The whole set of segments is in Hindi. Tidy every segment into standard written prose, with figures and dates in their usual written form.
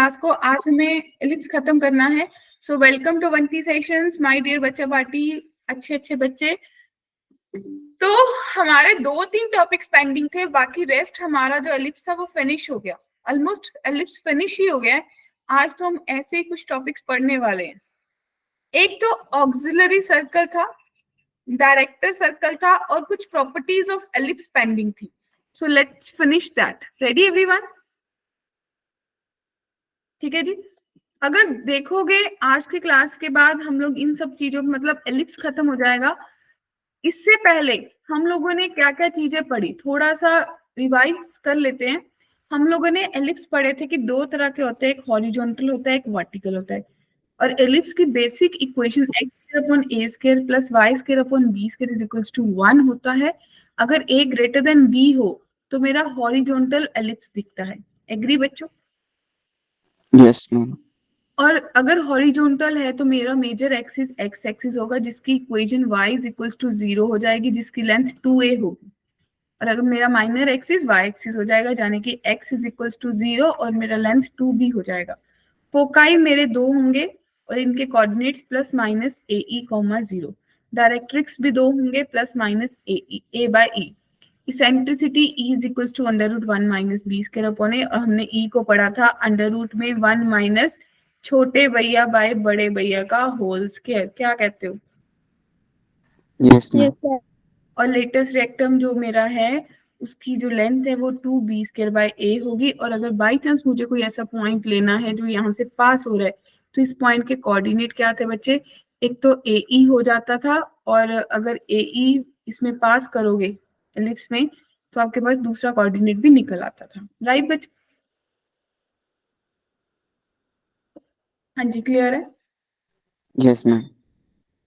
क्लास को आज हमें एलिप्स खत्म करना है। सो वेलकम टू वंती सेशंस माय डियर बच्चा पार्टी, अच्छे बच्चे। तो हमारे 2-3 टॉपिक्स पेंडिंग थे, बाकी रेस्ट हमारा जो एलिप्स था वो फिनिश हो गया, ऑलमोस्ट एलिप्स फिनिश ही हो गया है। आज तो हम ऐसे ही कुछ टॉपिक्स पढ़ने वाले हैं। एक तो ऑक्सिलरी सर्कल था, डायरेक्टर सर्कल था और कुछ प्रॉपर्टीज ऑफ एलिप्स पेंडिंग थी। So let's finish that. Ready everyone? ठीक है जी। अगर देखोगे आज के क्लास के बाद हम लोग इन सब चीजों मतलब एलिप्स खत्म हो जाएगा। इससे पहले हम लोगों ने क्या क्या चीजें पढ़ी, थोड़ा सा रिवाइज कर लेते हैं। हम लोगों ने एलिप्स पढ़े थे कि दो तरह के होते हैं, एक हॉरिजॉन्टल होता है, एक वर्टिकल होता है। और एलिप्स की basic equation x square upon a square plus y square upon b square is equals to 1 होता है। अगर ए ग्रेटर देन बी हो तो मेरा हॉरिजॉन्टल एलिप्स दिखता है। एग्री बच्चों? Yes ma'am. और अगर हॉरिजॉन्टल है तो मेरा मेजर एक्सिस एक्स एक्सिस होगा, जिसकी equation y is equals to 0 हो जाएगी, जिसकी लेंथ 2a होगी। और अगर मेरा माइनर एक्सिस y एक्सिस हो जाएगा, यानी कि x इज इक्वल्स टू 0 और मेरा लेंथ 2b हो जाएगा। फोकाई मेरे दो होंगे और इनके coordinates plus minus a e comma 0। Directrix भी दो होंगे plus minus a by e. Eccentricity E is equals to under root 1 minus b square upon a, और हमने E को पढ़ा था अंडर रूट में 1 माइनस छोटे भैया बाय बड़े भैया का होल स्क्वायर। क्या कहते हो? Yes ma'am. और लेटेस्ट रेक्टम जो मेरा है उसकी जो लेंथ है वो 2b स्क्वायर बाय a होगी। और अगर बाई चांस मुझे कोई ऐसा पॉइंट लेना है जो यहाँ से पास हो रहा है, तो इस पॉइंट के कोऑर्डिनेट क्या थे बच्चे? एक तो AE हो जाता था, और अगर AE इसमें पास करोगे एलिप्स में तो आपके पास दूसरा कोऑर्डिनेट भी निकल आता था। राइट बच्चे? हाँ जी, क्लियर है? Yes ma'am.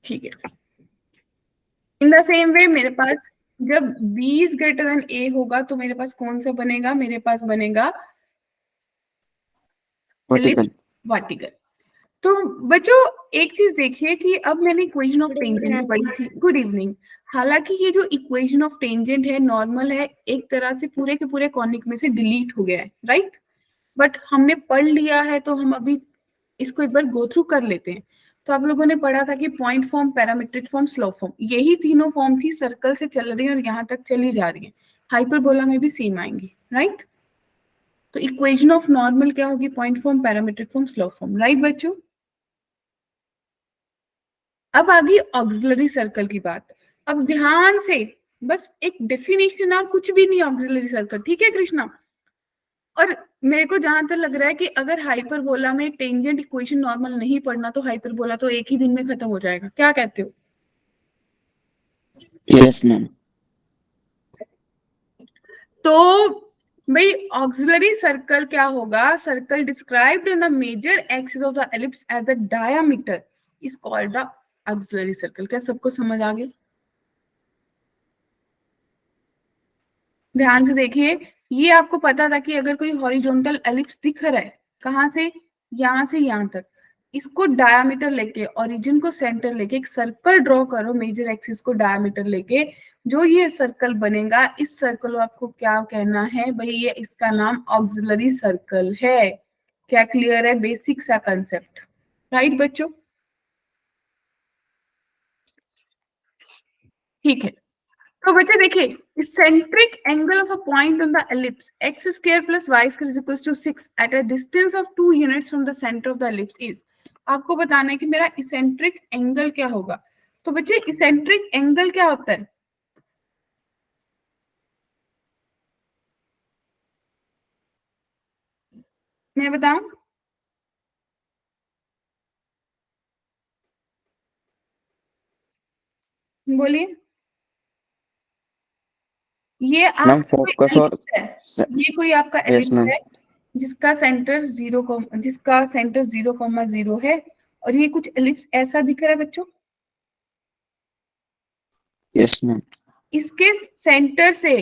ठीक है। इन द सेम वे मेरे पास जब b is greater than a होगा तो मेरे पास कौन सा बनेगा? मेरे पास बनेगा वर्टिकल। Ellipse vertical. तो बच्चों एक चीज देखिए कि अब मैंने इक्वेशन ऑफ टेंजेंट पढ़ी थी। Good evening. हालांकि ये जो इक्वेशन ऑफ टेंजेंट है नॉर्मल है, एक तरह से पूरे के पूरे कॉनिक में से डिलीट हो गया है, राइट? बट हमने पढ़ लिया है तो हम अभी इसको एक बार गो थ्रू कर लेते हैं। तो आप लोगों ने पढ़ा था कि point form, parametric form, slope form, यही तीनों फॉर्म थी, सर्कल से चल रही है और यहाँ तक चली जा रही है। हाइपरबोला में भी सेम आएंगी, राइट? तो इक्वेशन ऑफ नॉर्मल क्या होगी? Point form, parametric form, slope form, right बच्चों? अब आ गई ऑक्सिलरी सर्कल की बात। अब ध्यान से बस एक डेफिनेशन और कुछ भी नहीं ऑक्सिलरी सर्कल, ठीक है कृष्णा? और मेरे को जहां तक लग रहा है कि अगर हाइपरबोला में टेंजेंट इक्वेशन नॉर्मल नहीं पढ़ना तो हाइपरबोला तो एक ही दिन में खत्म हो जाएगा। क्या कहते हो? Yes ma'am. तो भाई ऑक्सिलरी सर्कल क्या होगा? Circle described in the major axis of the ellipse as a diameter is called the auxiliary circle. क्या सबको समझ आ गया? ध्यान से देखिए, ये आपको पता था कि अगर कोई हॉरिजॉन्टल एलिप्स दिख रहा है, कहां से यहां तक, इसको डायमीटर लेके, ओरिजिन को सेंटर लेके एक सर्कल ड्रॉ करो, मेजर एक्सिस को डायमीटर लेके, जो ये सर्कल बनेगा, इस सर्कल को आपको क्या कहना है भाई? ये इसका नाम ऑक्सिलरी सर्कल है। क्या क्लियर है? बेसिक सा कंसेप्ट, राइट बच्चों? ठीक है। तो बच्चे देखिए, centric angle of a point on the ellipse x square plus y square is equals to 6 at a distance of 2 units from the centre of the ellipse is. आपको बताना है कि मेरा इसेंट्रिक एंगल क्या होगा। तो बच्चे इसेंट्रिक एंगल क्या होता है? मैं बताऊं? बोलिए। ये मैम आपका कोई फोकस और एलिप्स है, ये कोई आपका यस एलिप्स मैम। है जिसका सेंटर 0,0 है, और ये कुछ एलिप्स ऐसा दिख रहा है बच्चों। Yes ma'am. इसके सेंटर से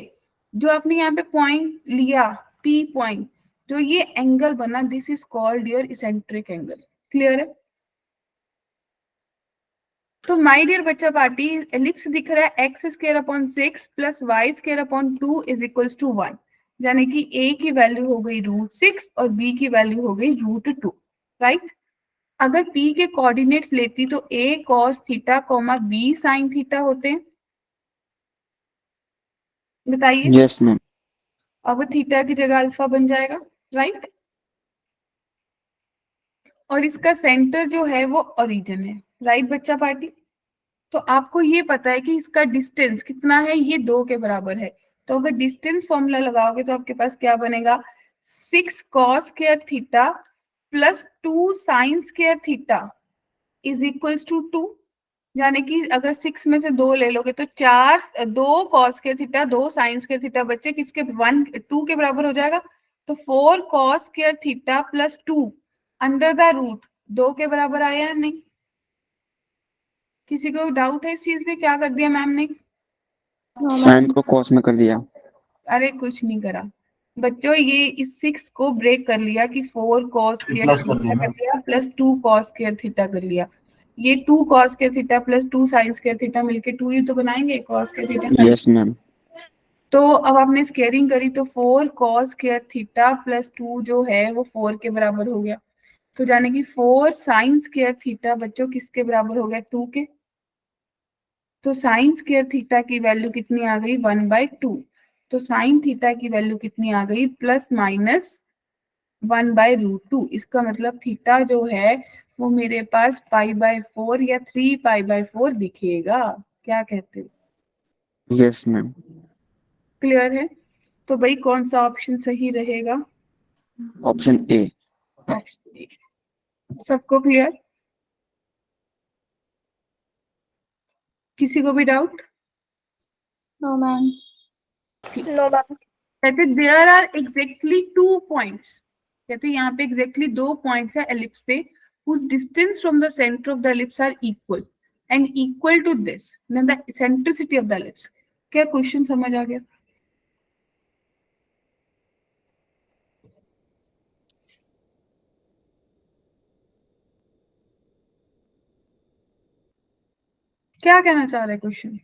जो आपने यहाँ पे पॉइंट लिया, पी पॉइंट, जो ये एंगल बना, this is called your eccentric angle. Clear है? तो माय डियर बच्चा पार्टी, एलिप्स दिख रहा है x square upon 6 plus y square upon 2 is equals to 1। यानी कि a की वैल्यू हो गई √6 और b की वैल्यू हो गई √2, राइट। अगर p के कोऑर्डिनेट्स लेती तो a cos theta comma b sin theta होते हैं, बताइए। Yes ma'am. अब थीटा की जगह अल्फा बन जाएगा, राइट। और इसका सेंटर जो है वो ओरिजिन है, राइट बच्चा पार्टी। तो आपको ये पता है कि इसका डिस्टेंस कितना है, ये 2 के बराबर है। तो अगर डिस्टेंस फॉर्मूला लगाओगे तो आपके पास क्या बनेगा, 6 cos square theta plus 2 sin square theta is equals to 2। यानी कि अगर 6 में से 2 ले लोगे तो 2 cos square theta 2 sin square theta बच्चे किसके 2 के बराबर हो जाएगा। तो 4 cos square theta plus 2 under the root 2 के बराबर आया या नहीं। किसी को डाउट है इस चीज पे, क्या कर दिया मैम ने? साइन को कॉस में कर दिया। अरे कुछ नहीं करा बच्चों, ये इस 6 को ब्रेक कर लिया कि 4 cos स्क्वायर थीटा कर लिया प्लस 2 cos स्क्वायर थीटा कर लिया। ये 2 cos square theta plus 2 sin square theta मिलके 2 ही तो बनाएंगे cos square theta sin। Yes ma'am. तो अब आपने स्क्वायरिंग करी तो 4 cos स्क्वायर थीटा प्लस 2 जो है वो 4 के बराबर हो गया। तो यानी कि 4 sin स्क्वायर थीटा बच्चों किसके बराबर हो गया, 2 के। तो साइन स्क्वायर थीटा की वैल्यू कितनी आ गई, 1/2। तो साइन थीटा की वैल्यू कितनी आ गई, प्लस माइनस 1/√2। इसका मतलब थीटा जो है वो मेरे पास π/4 या 3π/4 दिखेगा। क्या कहते हो, यस मैम। क्लियर है? तो भाई कौन सा ऑप्शन सही रहेगा, ऑप्शन ए। Option A. सबको क्लियर, किसी को भी doubt? No ma'am. No ma'am. कहते देयर आर एग्जैक्टली 2 पॉइंट्स, कहते यहाँ पे एग्जैक्टली 2 पॉइंट्स है एलिप्स पे whose distance from the center of the ellipse are equal and equal to this then the eccentricity of the ellipse। क्या क्वेश्चन समझ आ गया? क्या कहना चाह रहा है क्वेश्चन?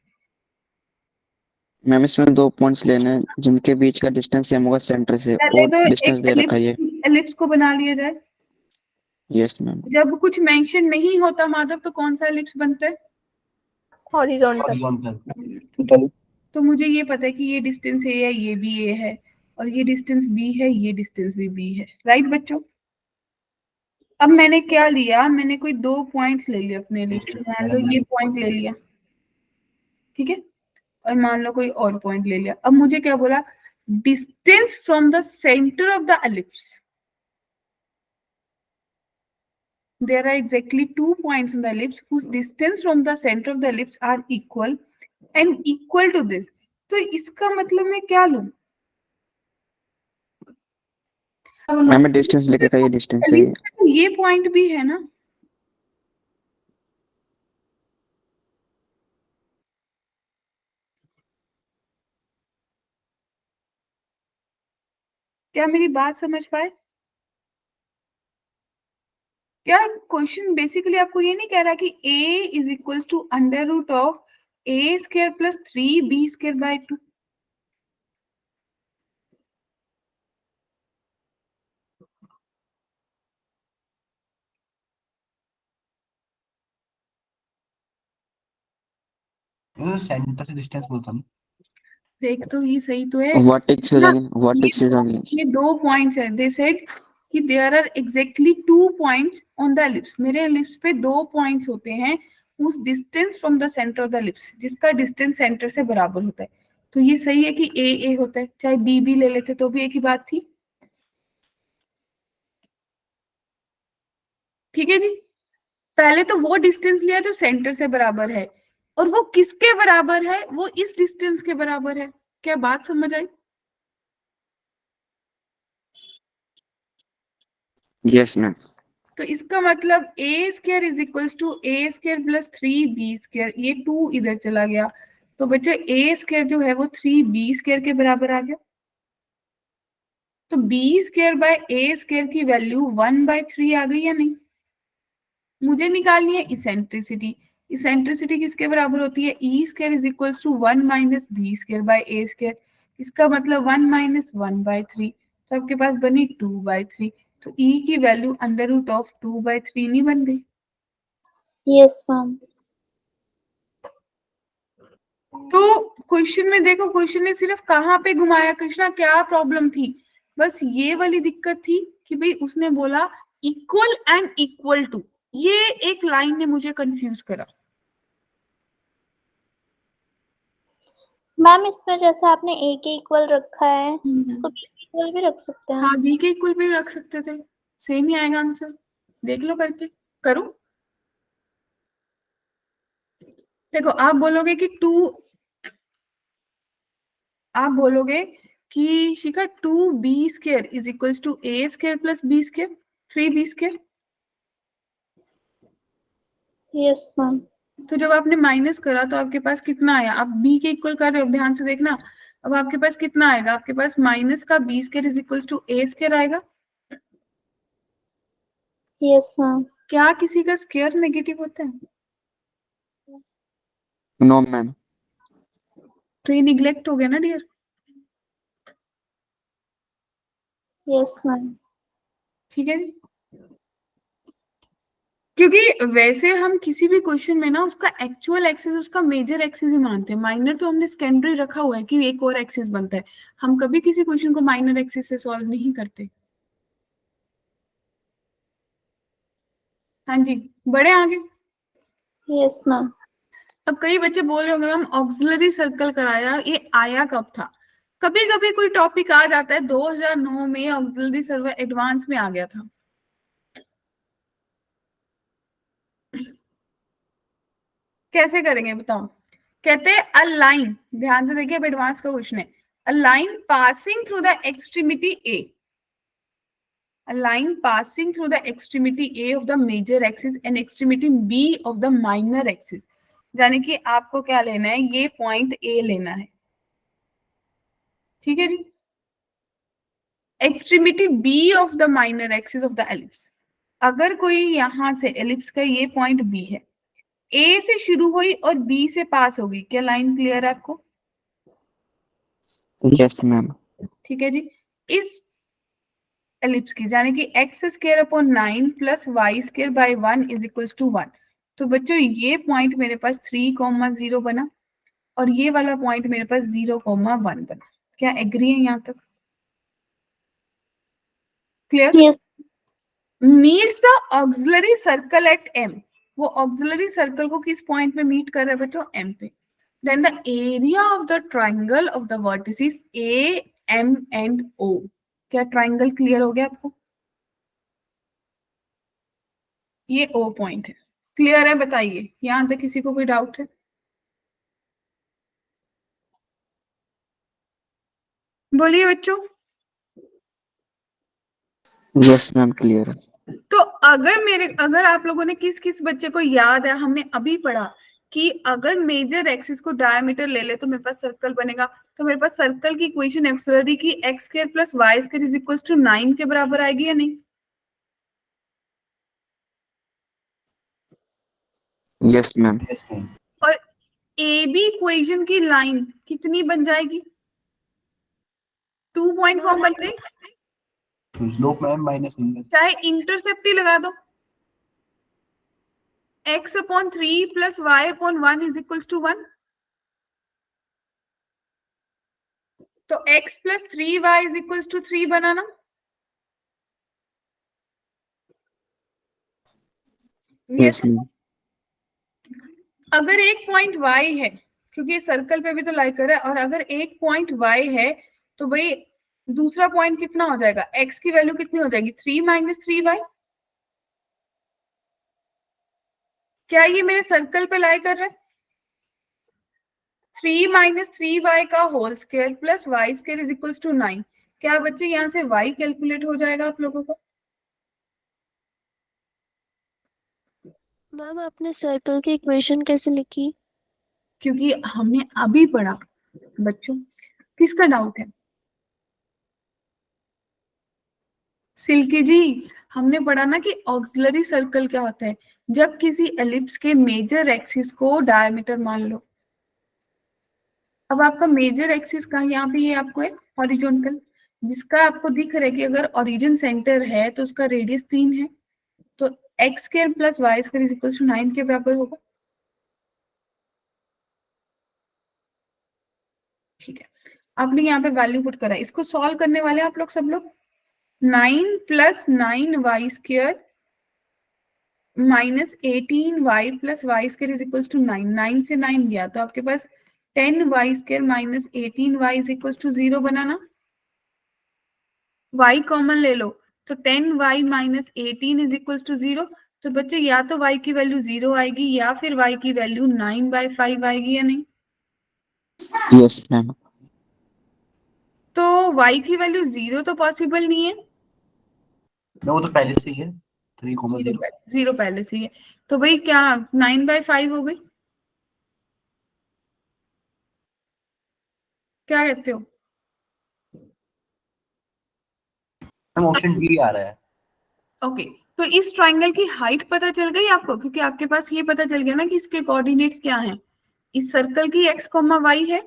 मैम इसमें 2 पॉइंट्स लेने हैं जिनके बीच का डिस्टेंस सेम होगा सेंटर से, पहले और तो डिस्टेंस एक दे रखा है ये। एलिप्स को बना लिया जाए। Yes ma'am. जब कुछ मेंशन नहीं होता माधव तो कौन सा एलिप्स बनता है, हॉरिजॉन्टल। तो मुझे ये पता है कि ये डिस्टेंस ए है, ये भी ए है, और ये डिस्टेंस बी है, ये डिस्टेंस भी बी है, राइट बच्चों। अब मैंने क्या लिया, मैंने कोई 2 पॉइंट्स ले लिए अपने एलिप्स में, मान लो ये पॉइंट ले लिया, ठीक है, और मान लो कोई और पॉइंट ले लिया। अब मुझे क्या बोला, distance from the centre of the ellipse, there are exactly 2 points on the ellipse whose distance from the center of the ellipse are equal and equal to this। तो इसका मतलब मैं क्या लूं, मैम डिस्टेंस लेके का ये डिस्टेंस है, ये पॉइंट भी है ना। क्या मेरी बात समझ पाए? क्या क्वेश्चन बेसिकली आपको ये नहीं कह रहा कि a is equals to under root of a square plus 3b square by 2। Centre से डिस्टेंस बोलता हूँ। देख तो ये सही तो है वर्टेक्स हो ना, जाएंगे, वर्टेक्स हो जाएंगे। ये 2 पॉइंट्स है। दे सेड कि there are exactly 2 points on the ellipse, मेरे एलिप्स पे 2 पॉइंट्स होते हैं उस distance from the centre of the ellipse जिसका डिस्टेंस सेंटर से बराबर होता है। तो ये सही है कि ए होता है, चाहे बी भी ले लेते तो भी एक ही बात थी, ठीक है जी। पहले तो वो डिस्टेंस लिया जो सेंटर से बराबर है, और वो किसके बराबर है, वो इस डिस्टेंस के बराबर है। क्या बात समझ आई? Yes ma'am. तो इसका मतलब a square is equals to a square plus 3b square, ये 2 इधर चला गया, तो बच्चे ए स्क्वायर जो है वो 3b स्क्वायर के बराबर आ गया। तो b square by a square की वैल्यू 1/3 आ गई या नहीं। मुझे निकालनी है इसेंट्रिसिटी। इसेंट्रिसिटी किसके बराबर होती है, e square is equals to 1 minus b square by a square. इसका मतलब 1 माइनस 1/3, तो आपके पास बनी 2/3। तो e की वैल्यू अंडर रूट ऑफ 2/3 नहीं बन गई? Yes, ma'am. तो क्वेश्चन में देखो, क्वेश्चन ने सिर्फ कहाँ पे घुमाया कृष्णा, क्या प्रॉब्लम थी? बस ये वाली दिक्कत थी कि भाई उसने बोला इक्वल एंड इक्वल टू, ये एक लाइन ने मुझे कंफ्यूज करा। मैम इसमें जैसे आपने a के इक्वल रखा है, इसको b के इक्वल भी रख सकते हैं। हाँ, बी के इक्वल भी रख सकते थे, सेम ही आएगा आंसर। देख लो करके, करो। देखो आप बोलोगे कि आप बोलोगे कि Shikha 2b² is equals to a² plus b², 3b²। Yes, ma'am. तो जब आपने माइनस करा तो आपके पास कितना आया? आप b के इक्वल कर रहे हो, ध्यान से देखना। अब आपके पास कितना आएगा? आपके पास माइनस का b² is equals to a² आएगा। Yes, ma'am. क्या किसी का स्क्वायर नेगेटिव होता है? No ma'am. तो ये निग्लेक्ट हो गया ना डियर। Yes, ma'am. ठीक है जी, क्योंकि वैसे हम किसी भी क्वेश्चन में ना उसका एक्चुअल एक्सिस उसका मेजर एक्सिस ही मानते हैं। माइनर तो हमने सेकेंडरी रखा हुआ है कि एक और एक्सिस बनता है, हम कभी किसी क्वेश्चन को माइनर एक्सिस से सॉल्व नहीं करते। हाँ जी, बढ़े आगे। Yes, ma'am. अब कई बच्चे बोल रहे होंगे मैम ऑक्सिलरी सर्कल कराया, ये आया कब था? कभी कभी कोई टॉपिक आ जाता है, 2009 में ऑक्सिलरी सर्कल एडवांस में आ गया था। कैसे करेंगे बताओ? कहते हैं अ लाइन, ध्यान से देखिए अब एडवांस का क्वेश्चन है। A line passing through the extremity A, a line passing through the extremity A of the major axis and extremity B of the minor axis, यानी कि आपको क्या लेना है? ये पॉइंट A लेना है, ठीक है जी। Extremity B of the minor axis of the ellipse, अगर कोई यहां से एलिप्स का ये पॉइंट B है, A से शुरू हुई और B से पास होगी, क्या लाइन क्लियर है आपको? Yes ma'am. ठीक है जी। इस एलिप्स की यानी कि x²/9 plus y² by 1 is equal to 1। तो बच्चों ये पॉइंट मेरे पास 3,0 बना और ये वाला पॉइंट मेरे पास 0,1 बना। क्या एग्री है यहाँ तक? Clear? Yes. Meets the auxiliary circle eight M, वो ऑक्सिलरी सर्कल को किस पॉइंट पे मीट कर रहा है बच्चों? M पे। Then the area of the triangle of the vertices A, M and O, क्या ट्राइंगल क्लियर हो गया आपको? ये O पॉइंट है, क्लियर है? बताइए यहां तक किसी को कोई डाउट है? बोलिए बच्चों। यस मैम क्लियर है। तो अगर आप लोगों ने किस किस बच्चे को याद है, हमने अभी पढ़ा कि अगर मेजर एक्सिस को डायमीटर ले ले तो मेरे पास सर्कल बनेगा। तो मेरे पास सर्कल की इक्वेशन एक्सिलरी की x² plus y² is equal to 9 के बराबर आएगी या नहीं? Yes ma'am. Yes ma'am. और ए बी इक्वेशन की लाइन कितनी बन जाएगी? 2 पॉइंट फॉर्म बन गई, स्लोप मैम -1। चाहे इंटरसेप्ट ही लगा दो। x/3 plus y/1 is equal to 1। तो x plus 3y is equal to 3 बनाना। Yes ma'am. अगर एक पॉइंट y है, क्योंकि ये सर्कल पे भी तो लाई कर है, और अगर एक पॉइंट y है तो भाई दूसरा पॉइंट कितना हो जाएगा? x की वैल्यू कितनी हो जाएगी? 3 माइनस 3y। क्या ये मेरे सर्कल पे लाई कर रहा है? 3 माइनस 3y का whole square plus y² is equal to 9। क्या बच्चे यहाँ से y कैलकुलेट हो जाएगा आप लोगों को? मैम आपने सर्कल की इक्वेशन कैसे लिखी? क्योंकि हमने अभी पढ़ा बच्चों। किसका डाउट है? सिल्की जी, हमने पढ़ा ना कि ऑक्सिलरी सर्कल क्या होता है, जब किसी एलिप्स के मेजर एक्सिस को डायमीटर मान लो। अब आपका मेजर एक्सिस का यहाँ पे ये आपको है हॉरिजॉन्टल, जिसका आपको दिख रहा है कि अगर ओरिजिन सेंटर है तो उसका रेडियस 3 है, तो x square plus y square is equal to 9 के बराबर होगा। ठीक है, आपने यहाँ पे वैल्यू पुट करा, इसको सॉल्व करने वाले आप लोग सब लोग। 9 plus 9 y square minus 18 y plus y square is equal to 9, 9 से 9 गया तो आपके पास 10 y square minus 18 y is equal to 0 बनाना, y कॉमन ले लो तो 10 y minus 18 is equal to 0। तो बच्चे या तो y की वैल्यू 0 आएगी या फिर y की वैल्यू 9/5 आएगी या नहीं। Yes ma'am. तो y की वैल्यू 0 तो पॉसिबल नहीं है, वो तो पहले से ही है 3,0। 0 पहले से ही है, तो भाई क्या 9/5 हो गई, क्या कहते हो? ऑप्शन डी आ रहा है। ओके, तो इस ट्राइंगल की हाइट पता चल गई आपको, क्योंकि आपके पास ये पता चल गया ना कि इसके कोऑर्डिनेट्स क्या हैं। इस सर्कल की x, y है,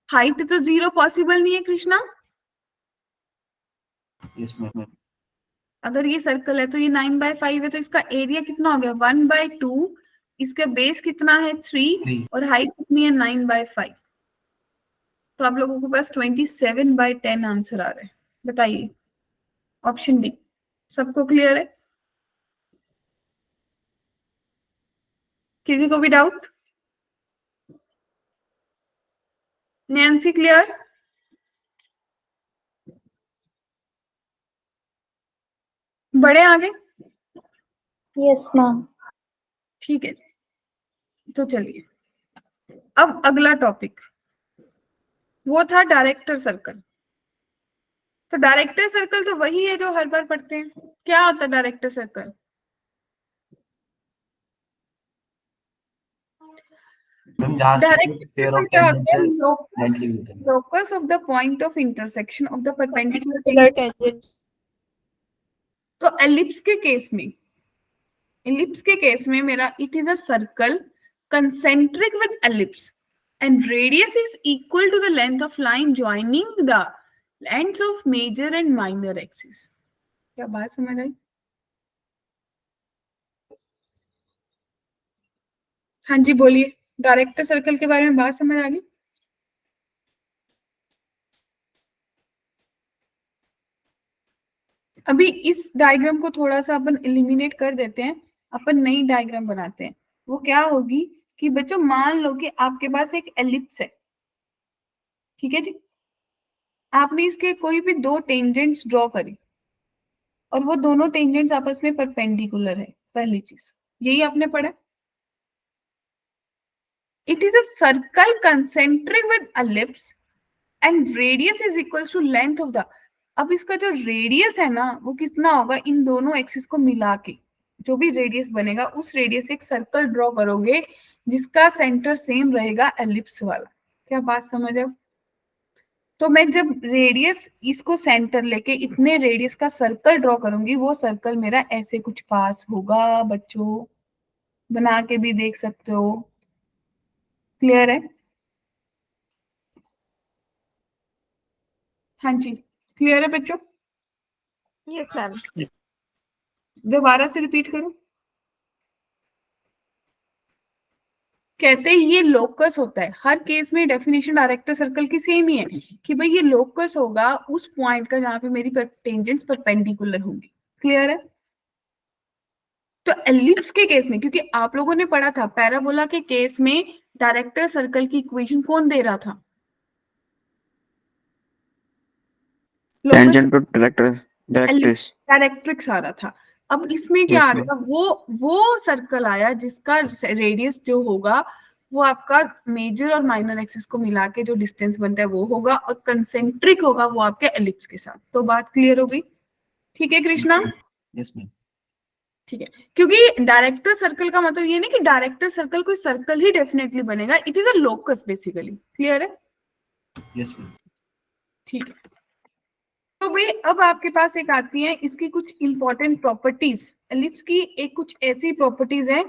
हाइट तो 0 पॉसिबल नहीं है कृष्णा। Yes ma'am. अगर ये सर्कल है तो ये 9/5 है, तो इसका एरिया कितना हो गया 1/2, इसका बेस कितना है 3 और हाइट कितनी है 9/5, तो आप लोगों के पास 27/10 आंसर आ रहा है। बताइए, ऑप्शन डी। सबको क्लियर है? किसी को भी डाउट? Nancy clear? बड़े आगे? Yes ma'am. ठीक है, तो चलिए अब अगला टॉपिक, वो था डायरेक्टर सर्कल। तो डायरेक्टर सर्कल तो वही है जो हर बार पढ़ते हैं। क्या होता है director circle? Locus of the point of intersection of the perpendicular tangent। तो एलिप्स के केस में मेरा it is a circle concentric with ellipse and radius is equal to the length of line joining the ends of major and minor axis। क्या बात समझ आई? हाँ जी बोलिए, डायरेक्टर सर्कल के बारे में बात समझ आ गई? अभी इस डायग्राम को थोड़ा सा अपन एलिमिनेट कर देते हैं, अपन नई डायग्राम बनाते हैं। वो क्या होगी कि बच्चों मान लो कि आपके पास एक एलिप्स है, ठीक है जी, आपने इसके कोई भी दो टेंजेंट्स ड्रॉ करी और वो दोनों टेंजेंट्स आपस में परपेंडिकुलर है। पहली चीज यही आपने पढ़ा, it is a circle concentric with ellipse and radius is equal to length of the. अब इसका जो रेडियस है ना वो कितना होगा, इन दोनों एक्सिस को मिला के जो भी रेडियस बनेगा उस रेडियस से एक सर्कल ड्रॉ करोगे जिसका सेंटर सेम रहेगा एलिप्स वाला। क्या बात समझ आओ? तो मैं जब रेडियस इसको सेंटर लेके इतने रेडियस का सर्कल ड्रॉ करूंगी, वो सर्कल मेरा ऐसे कुछ पास होगा। बच्चों बना के भी देख सकते हो। क्लियर है? हाँ जी क्लियर है बच्चों? Yes ma'am. दोबारा से रिपीट करो। कहते हैं ये लोकस होता है, हर केस में डेफिनेशन डायरेक्टर सर्कल की सेम ही है कि भाई ये लोकस होगा उस पॉइंट का जहां पे मेरी टेंजेंट्स परपेंडिकुलर होंगी। क्लियर है? तो एलिप्स के केस में, क्योंकि आप लोगों ने पढ़ा था पैराबोला के केस में डायरेक्टर सर्कल की इक्वेशन कौन दे रहा था? टेंजेंट टू डायरेक्ट्रिक्स आ रहा था। अब इसमें क्या आ गया, वो सर्कल आया जिसका रेडियस जो होगा वो आपका मेजर और माइनर एक्सिस को मिला के जो डिस्टेंस बनता है वो होगा, और कंसेंट्रिक होगा वो आपके एलिप्स के साथ। तो बात क्लियर हो गई? ठीक है कृष्णा? Yes ma'am. ठीक है, क्योंकि डायरेक्टर सर्कल का मतलब ये नहीं कि डायरेक्टर सर्कल कोई सर्कल ही डेफिनेटली बनेगा, it is a locus basically. Clear है? Yes ma'am. ठीक है, तो भाई अब आपके पास एक आती है इसकी कुछ इंपॉर्टेंट प्रॉपर्टीज। एलिप्स की एक कुछ ऐसी प्रॉपर्टीज हैं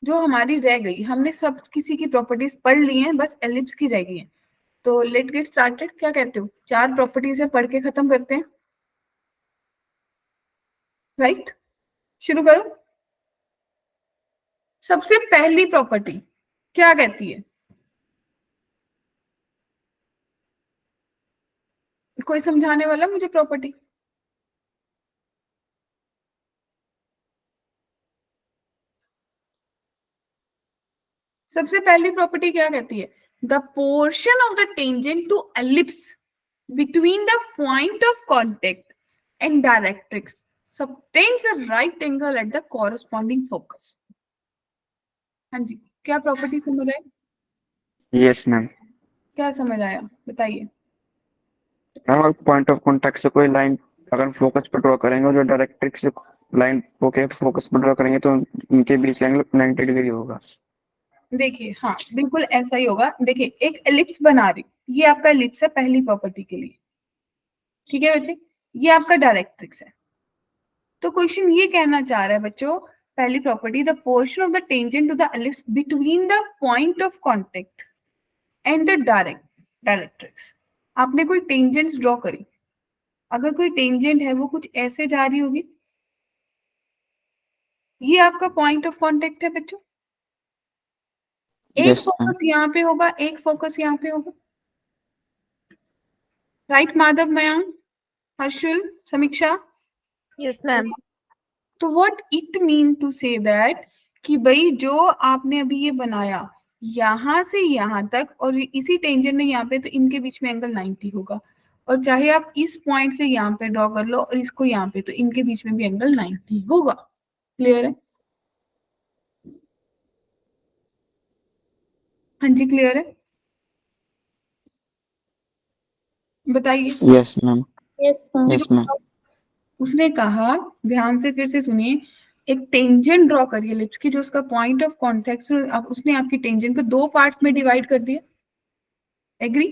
जो हमारी रह गई, हमने सब किसी की प्रॉपर्टीज पढ़ ली हैं, बस एलिप्स की रह गई है। तो लेट गेट स्टार्टेड, क्या कहते हो? 4 प्रॉपर्टीज है, पढ़ के खत्म करते हैं, राइट? शुरू करो। सबसे पहली प्रॉपर्टी क्या कहती है? कोई समझाने वाला मुझे प्रॉपर्टी? सबसे पहली प्रॉपर्टी क्या कहती है? The portion of the tangent to ellipse between the point of contact and directrix subtends a right angle at the corresponding focus. हाँ जी, क्या प्रॉपर्टी समझ आई? Yes ma'am. क्या समझ आया बताइए? मैम पॉइंट ऑफ कांटेक्ट से कोई लाइन अगर फोकस पर ड्रॉ करेंगे और जो डायरेक्ट्रिक्स से लाइन ओके फोकस पर ड्रॉ करेंगे तो उनके बीच का एंगल 90 डिग्री होगा। देखिए, हाँ बिल्कुल ऐसा ही होगा। देखिए, एक एलिप्स बना रही, ये आपका एलिप्स है पहली प्रॉपर्टी के लिए, ठीक है बच्चे? ये आपका डायरेक्ट्रिक्स है। तो क्वेश्चन ये कहना चाह रहा है बच्चों, पहली property, the portion of the tangent to the ellipse between the point of contact and the directrix. आपने कोई टेंजेंट्स ड्रॉ करी, अगर कोई टेंजेंट है वो कुछ ऐसे जा रही होगी, ये आपका पॉइंट ऑफ कांटेक्ट है बच्चों। एक यस मैम। फोकस यहाँ पे होगा, एक फोकस यहाँ पे होगा, राइट? माधव, मयांक, हर्षुल, समीक्षा। Yes, ma'am. तो what it mean to say that कि भाई जो आपने अभी ये बनाया यहां से यहां तक और इसी टेंजेंट ने यहाँ पे, तो इनके बीच में एंगल 90 होगा। और चाहे आप इस पॉइंट से यहाँ पे ड्रॉ कर लो और इसको यहाँ पे, तो इनके बीच में भी एंगल 90 होगा। क्लियर है? हाँ जी, क्लियर है? बताइए। Yes ma'am. Yes, ma'am. Yes ma'am. उसने कहा, ध्यान से फिर से सुनिए, एक टेंजेंट ड्रॉ करिए एलिप्स की, जो उसका पॉइंट ऑफ कॉन्टेक्ट, उसने आपकी टेंजेंट को 2 पार्ट्स में डिवाइड कर दिया। एग्री?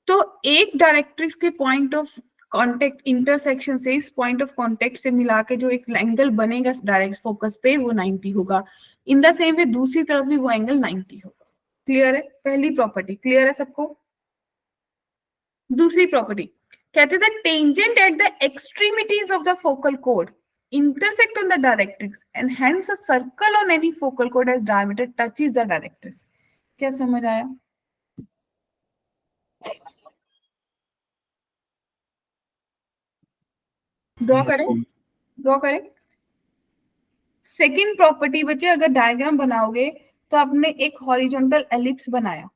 तो एक डायरेक्ट्रिक्स के पॉइंट ऑफ कांटेक्ट इंटरसेक्शन से, इस पॉइंट ऑफ कांटेक्ट से मिला के जो एक एंगल बनेगा डायरेक्ट फोकस पे, वो 90 होगा। इन द सेम वे दूसरी तरफ भी वो एंगल 90 होगा। क्लियर है? पहली प्रॉपर्टी क्लियर है सबको? दूसरी प्रॉपर्टी कहते थे, tangent at the extremities of the focal code intersect on the directrix and hence a circle on any focal chord as diameter touches the directrix। क्या समझ आया? ड्रॉ करें, ड्रॉ करें। सेकेंड प्रॉपर्टी बच्चे, अगर डायग्राम बनाओगे तो आपने एक हॉरिजॉन्टल एलिप्स बनाया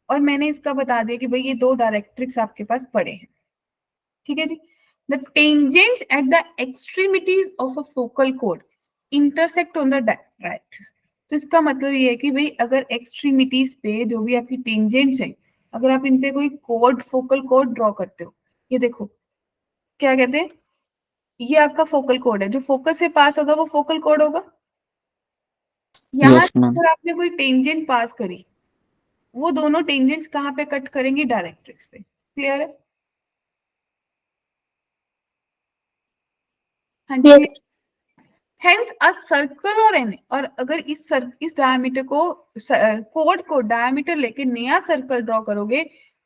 और मैंने इसका बता दिया कि भाई ये 2 डायरेक्ट्रिक्स आपके पास पड़े हैं, ठीक है जी? The tangents at the extremities of a focal कोड इंटरसेक्ट ऑन द डायरेक्ट्रिक्स। तो इसका मतलब ये है कि भाई अगर एक्सट्रीमिटीज पे जो भी आपकी टेंजेंट्स हैं, अगर आप इन पे कोई कोड, फोकल कोड ड्रॉ करते हो, ये देखो क्या कहते हैं, ये आपका फोकल कोड है, जो फोकस से पास होगा वो फोकल कोड होगा। यहाँ यस मैम। अगर आपने कोई टेंजेंट पास करी, वो दोनों टेंजेंट्स कहाँ पे कट करेंगी? डायरेक्ट्रिक्स पे। क्लियर है? हाँ जी। Yes. हेंस अ सर्कल और एन, और अगर इस डायमीटर को, कोड को डायमीटर लेके नया सर्कल ड्रॉ करोगे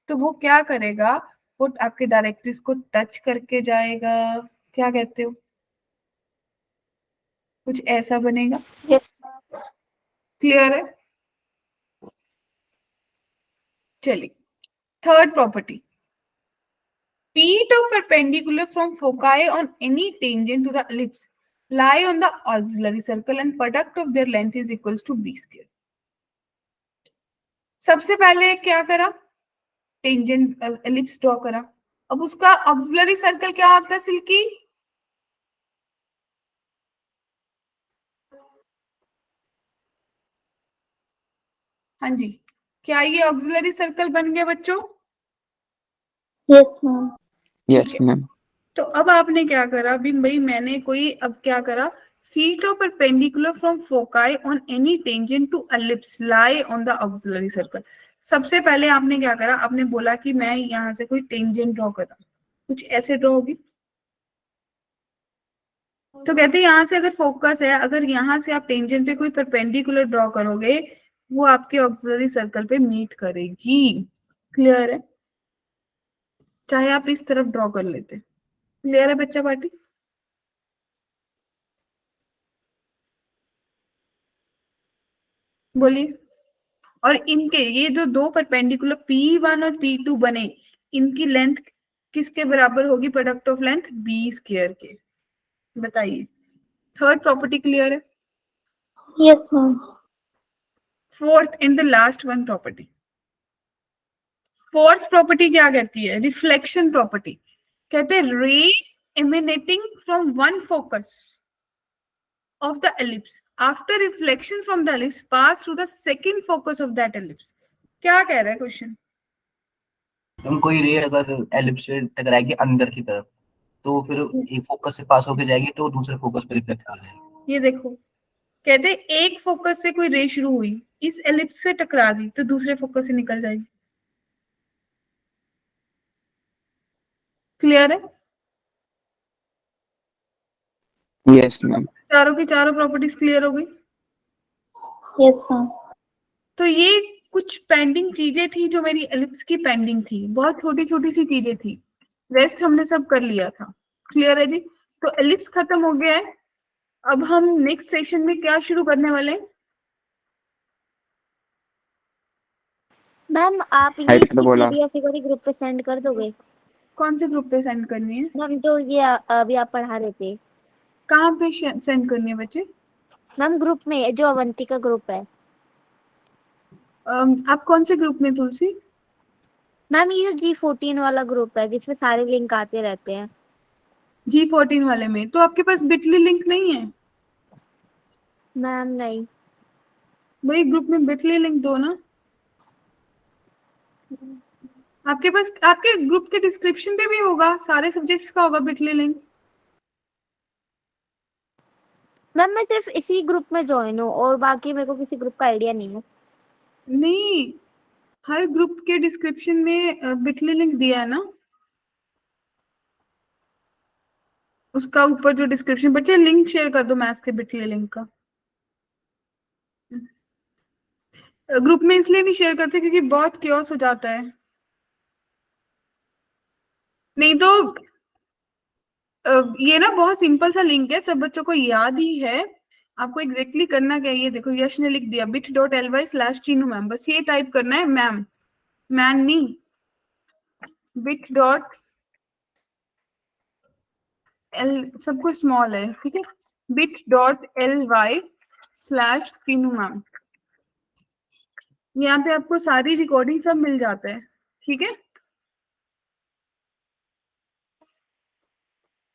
तो वो क्या करेगा? वो आपके डायरेक्ट्रिक्स को टच करके जाएगा। क्या कहते हो? कुछ ऐसा बनेगा। Yes. क्लियर है? चलिए, third property, feet of perpendicular from foci on any tangent to the ellipse lie on the auxiliary circle and product of their length is equals to b square। सबसे पहले क्या करा? टेंजेंट एलिप्स ड्रॉ करा। अब उसका ऑक्सिलरी सर्कल क्या होता है सिल्की? हाँ जी, क्या ये ऑक्सिलरी सर्कल बन गया बच्चों? Yes, ma'am. Yes ma'am. तो अब आपने क्या करा? अभी भाई मैंने कोई, अब क्या करा? feet of perpendicular from foci on any tangent to ellipse lie on the auxiliary circle। सबसे पहले आपने क्या करा? आपने बोला कि मैं यहाँ से कोई टेंजेंट ड्रॉ कर रहा हूँ, कुछ ऐसे ड्रॉ होगी, तो कहते हैं यहाँ से अगर फोकस है, अगर यहाँ से आप टेंजेंट पे कोई परपेंडिकुलर ड्रॉ करोगे, वो आपके ऑक्सिलरी सर्कल पे मीट करेगी। क्लियर है? चाहे आप इस तरफ ड्रॉ कर लेते। क्लियर है बच्चा पार्टी? बोलिए। और इनके ये जो दो परपेंडिकुलर P1 और P2 बने, इनकी लेंथ किसके बराबर होगी? Product of length B square के। बताइए। थर्ड प्रॉपर्टी क्लियर है? Yes, ma'am. Fourth and the last one property. Fourth property क्या कहती है? Reflection property. कहते हैं rays emanating from one focus of the ellipse after reflection from the ellipse pass through the second focus of that ellipse। क्या कह रहा है क्वेश्चन? हम कोई रे अगर एलिप्स से टकराएगी अंदर की तरफ, तो फिर एक फोकस से पास होके जाएगी तो दूसरे फोकस पे रिफ्लेक्ट कर जाएगी। ये देखो, कहते हैं एक फोकस से कोई रे शुरू हुई, इस एलिप्स से टकरा गई तो दूसरे फोकस से निकल जाएगी। क्लियर है? Yes ma'am. चारों की चारों प्रॉपर्टीज क्लियर हो गई? Yes, ma'am. तो ये कुछ पेंडिंग चीजें थी जो मेरी एलिप्स की पेंडिंग थी, बहुत छोटी छोटी सी चीजें थी, रेस्ट हमने सब कर लिया था। क्लियर है जी? तो एलिप्स खत्म हो गया है। अब हम नेक्स्ट सेक्शन में क्या शुरू करने वाले हैं? मैम आप ये हाइट इसकी बोला। पीडीएफ एक बारी ग्रुप पे सेंड कर दोगे? कौन से ग्रुप पे सेंड करनी है? मैम जो ये अभी आप पढ़ा रहे थे। कहाँ पे सेंड करनी है बच्चे? मैम ग्रुप में, जो अवंती का ग्रुप है। आप कौन से ग्रुप में तुलसी? मैम ये जो G14 वाला ग्रुप है जिसमें सारे लिंक आते रहते हैं। G14 वाले में तो आपके पास बिटली लिंक नहीं है? मैम नहीं। वही ग्रुप में बिटली लिंक दो ना। आपके पास आपके ग्रुप के डिस्क्रिप्शन पे भी होगा, सारे सब्जेक्ट्स का होगा बिटली लिंक। मैम मैं सिर्फ इसी ग्रुप में ज्वाइन हूँ और बाकी मेरे को किसी ग्रुप का आइडिया नहीं है। नहीं, हर ग्रुप के डिस्क्रिप्शन में बिटली लिंक दिया है ना, उसका ऊपर जो डिस्क्रिप्शन। बच्चे लिंक शेयर कर दो मैथ्स के बिटली लिंक का। ग्रुप में इसलिए नहीं शेयर करते क्योंकि बहुत क्योस हो जाता है, नहीं तो ये ना बहुत सिंपल सा लिंक है, सब बच्चों को याद ही है। आपको एग्जैक्टली करना क्या है, ये देखो यश ने लिख दिया bit.ly/चीनू मैम, बस ये टाइप करना है। मैम, मैम नहीं, bit.l सबको स्मॉल है, ठीक है? bit.ly/चीनू मैम। यहाँ पे आपको सारी रिकॉर्डिंग सब मिल जाता है, ठीक है?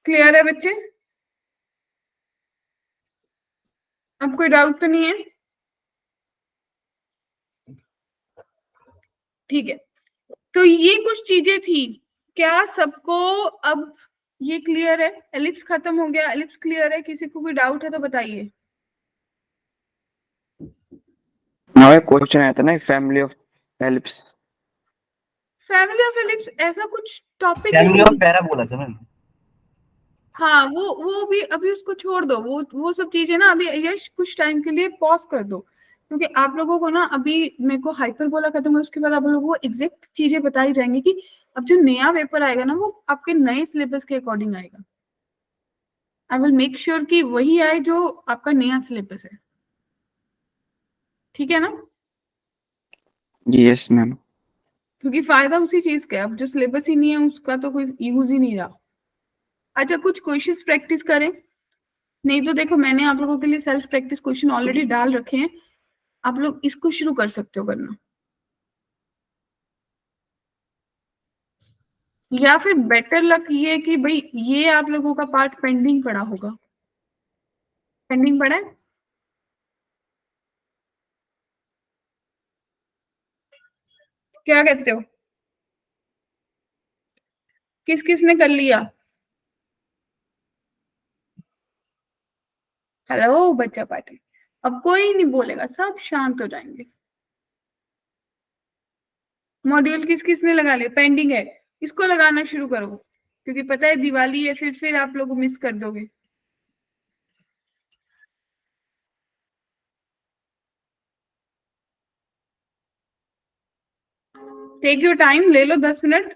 क्लियर है बच्चे? अब कोई डाउट तो नहीं है? ठीक है, तो ये कुछ चीजें थी। क्या सबको अब ये क्लियर है? एलिप्स खत्म हो गया, एलिप्स क्लियर है? किसी को कोई डाउट है तो बताइए। हमारा क्वेश्चन आया था ना, family of ellipse. Family of ellipse ऐसा कुछ टॉपिक फैमिली ऑफ नहीं। पैराबोला था मैम। हाँ, वो भी अभी उसको छोड़ दो, वो सब चीजें ना अभी यश कुछ टाइम के लिए पॉज कर दो, क्योंकि आप लोगों को ना अभी मेरे को हाइपरबोला खत्म है, उसके बाद आप लोगों को एग्जैक्ट चीजें बताई जाएंगी कि अब जो नया पेपर आएगा ना वो आपके नए सिलेबस के अकॉर्डिंग आएगा। आई विल मेक श्योर कि वही आए जो आपका नया सिलेबस है, ठीक है ना? Yes ma'am. क्योंकि फायदा उसी चीज का है, अब जो सिलेबस ही नहीं है उसका तो कोई यूज ही नहीं रहा। अच्छा, कुछ क्वेश्चंस प्रैक्टिस करें, नहीं तो देखो मैंने आप लोगों के लिए सेल्फ प्रैक्टिस क्वेश्चन ऑलरेडी डाल रखे हैं, आप लोग इसको शुरू कर सकते हो करना, या फिर बेटर लक ये कि भाई ये आप लोगों का पार्ट पेंडिंग पड़ा होगा। पेंडिंग पड़ा है? क्या कहते हो? किस किस ने कर लिया? हेलो बच्चा पार्टी, अब कोई नहीं बोलेगा, सब शांत हो जाएंगे। मॉड्यूल किस किस ने लगा लिया? पेंडिंग है, इसको लगाना शुरू करो, क्योंकि पता है दिवाली है, फिर आप लोग मिस कर दोगे। टेक योर टाइम, ले लो 10 मिनट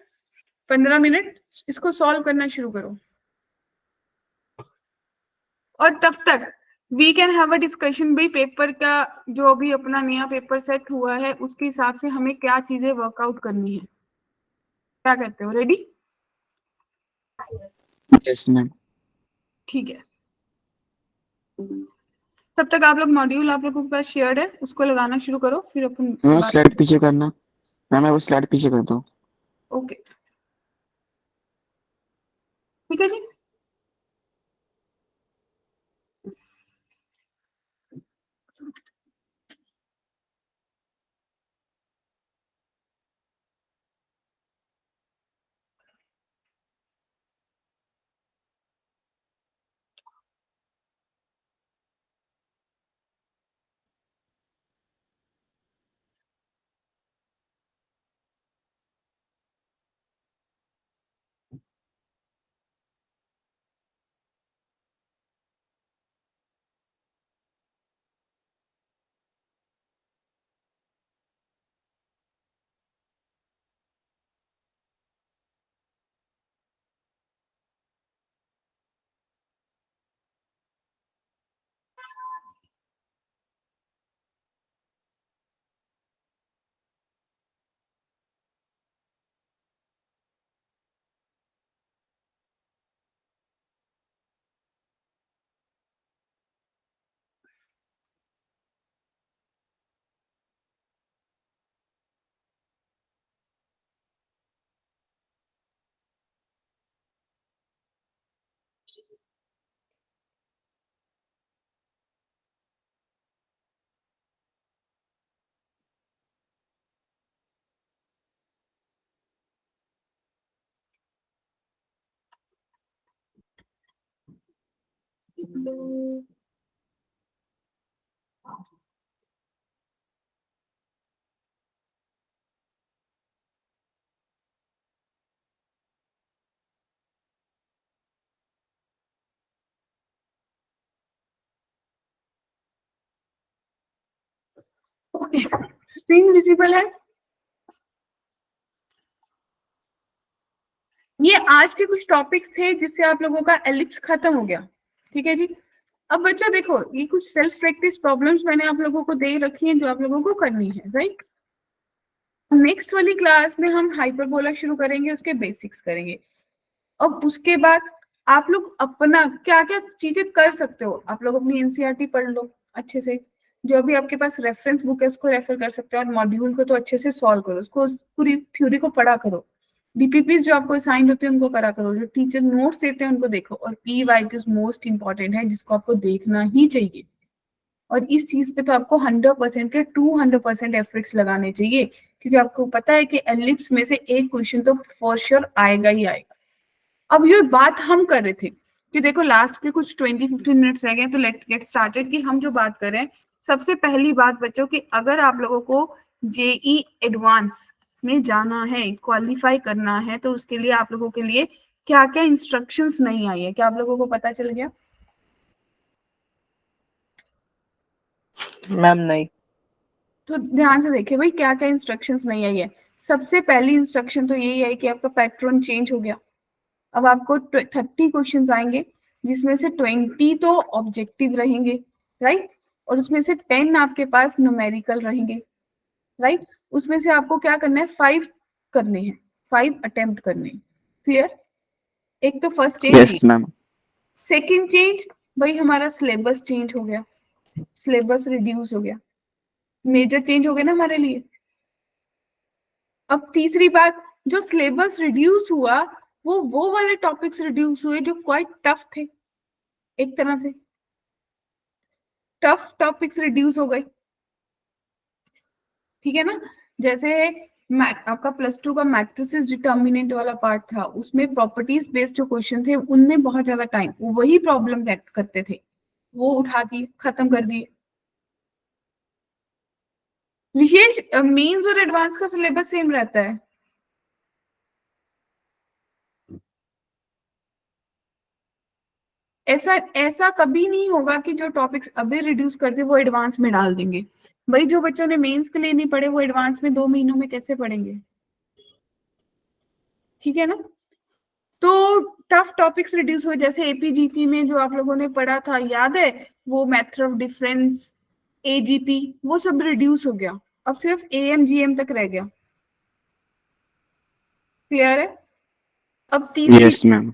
15 मिनट, इसको सॉल्व करना शुरू करो। और तब तक we can have a discussion भाई पेपर का, जो भी अपना नया पेपर सेट हुआ है उसके हिसाब से हमें क्या चीजें वर्कआउट करनी है। क्या कहते हो, रेडी? Yes ma'am. ठीक है, तब तक आप लोग मॉड्यूल आप लोगों के पास शेयर्ड है, उसको लगाना शुरू करो, फिर अपन मैम स्लाइड पीछे करना, मैम वो स्लाइड पीछे कर दो। ओके ठीक है जी। ओके, स्क्रीन विजिबल है? ये आज के कुछ टॉपिक थे जिससे आप लोगों का एलिप्स खत्म हो गया। ठीक है जी। अब बच्चों देखो, ये कुछ सेल्फ प्रैक्टिस प्रॉब्लम्स मैंने आप लोगों को दे रखी हैं जो आप लोगों को करनी है, राइट? नेक्स्ट वाली क्लास में हम हाइपरबोला शुरू करेंगे, उसके बेसिक्स करेंगे। अब उसके बाद आप लोग अपना क्या क्या चीजें कर सकते हो, आप लोग अपनी एनसीईआरटी पढ़ लो अच्छे से, जो भी आपके पास रेफरेंस बुक है उसको रेफर कर सकते हो, और मॉड्यूल को तो अच्छे से सॉल्व करो, उसको पूरी थ्योरी को पढ़ा करो, डीपीपीस जो आपको असाइन होते हैं उनको करा करो, जो टीचर नोट्स देते हैं उनको देखो, और पीवाईक्यूज मोस्ट इंपॉर्टेंट है जिसको आपको देखना ही चाहिए। और इस चीज पे तो आपको 100% के 200% एफर्ट्स लगाने चाहिए, क्योंकि आपको पता है कि एलिप्स में से एक क्वेश्चन तो फॉर श्योर आएगा ही आएगा। अब ये बात हम कर रहे थे कि देखो लास्ट के कुछ 20-15 मिनट्स रह गए, तो लेट गेट स्टार्टेड कि हम जो बात कर रहे हैं। सबसे पहली बात बच्चों कि अगर आप लोगों को जेई एडवांस में जाना है, क्वालिफाई करना है, तो उसके लिए आप लोगों के लिए क्या क्या इंस्ट्रक्शंस नहीं आई है, क्या आप लोगों को पता चल गया? मैम नहीं। तो ध्यान से देखिए भाई, क्या क्या इंस्ट्रक्शंस नहीं आई है। सबसे पहली इंस्ट्रक्शन तो यही है कि आपका पैटर्न चेंज हो गया। अब आपको 30 क्वेश्चंस आएंगे, जिसमें से 20 तो ऑब्जेक्टिव रहेंगे, राइट? और उसमें से 10 आपके पास न्यूमेरिकल रहेंगे, राइट? उसमें से आपको क्या करना है, 5 करने हैं, 5 अटेम्प्ट करने हैं। क्लियर? एक तो first change. Yes ma'am. Second change भाई, हमारा सिलेबस चेंज हो गया, सिलेबस रिड्यूस हो गया, मेजर चेंज हो गया ना हमारे लिए। अब तीसरी बात, जो सिलेबस रिड्यूस हुआ वो वाले टॉपिक्स रिड्यूस हुए जो क्वाइट टफ थे, एक तरह से टफ टॉपिक्स रिड्यूस हो गए। ठीक है ना? जैसे आपका +2 का मैट्रिसेस डिटर्मिनेंट वाला पार्ट था, उसमें प्रॉपर्टीज बेस्ड जो क्वेश्चन थे उनमें बहुत ज्यादा टाइम वही प्रॉब्लम करते थे, वो उठा दिए, खत्म कर दिए। विशेष मेंस और एडवांस का सिलेबस सेम रहता है। ऐसा ऐसा कभी नहीं होगा कि जो टॉपिक्स अभी रिड्यूस करते वो एडवांस में डाल देंगे। भाई जो बच्चों ने मेंस के लिए नहीं पढ़े वो एडवांस में 2 महीनों में कैसे पढ़ेंगे? ठीक है ना। तो टफ टॉपिक्स रिड्यूस हुए, जैसे एपीजीपी में जो आप लोगों ने पढ़ा था याद है, वो मेथड ऑफ डिफरेंस, एजीपी, वो सब रिड्यूस हो गया, अब सिर्फ एएमजीएम तक रह गया। क्लियर है। अब तीसरी यस मैम।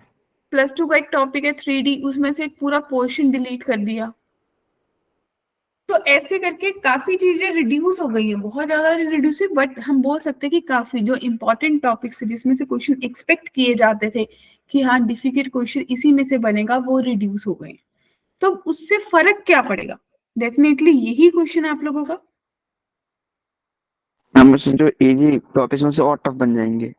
+2 का एक टॉपिक है 3D, उसमें से एक पूरा पोर्शन डिलीट कर दिया। तो ऐसे करके काफी चीजें रिड्यूस हो गई है, बहुत ज्यादा रिड्यूस हुई, बट हम बोल सकते हैं कि काफी जो इंपॉर्टेंट टॉपिक्स है जिसमें से क्वेश्चन एक्सपेक्ट किए जाते थे कि हाँ डिफिकल्ट क्वेश्चन इसी में से बनेगा, वो रिड्यूस हो गए। तो उससे फर्क क्या पड़ेगा? डेफिनेटली यही क्वेश्चन आप लोगों का। मैम उससे जो इजी टॉपिक्स उनसे और टफ बन जाएंगे।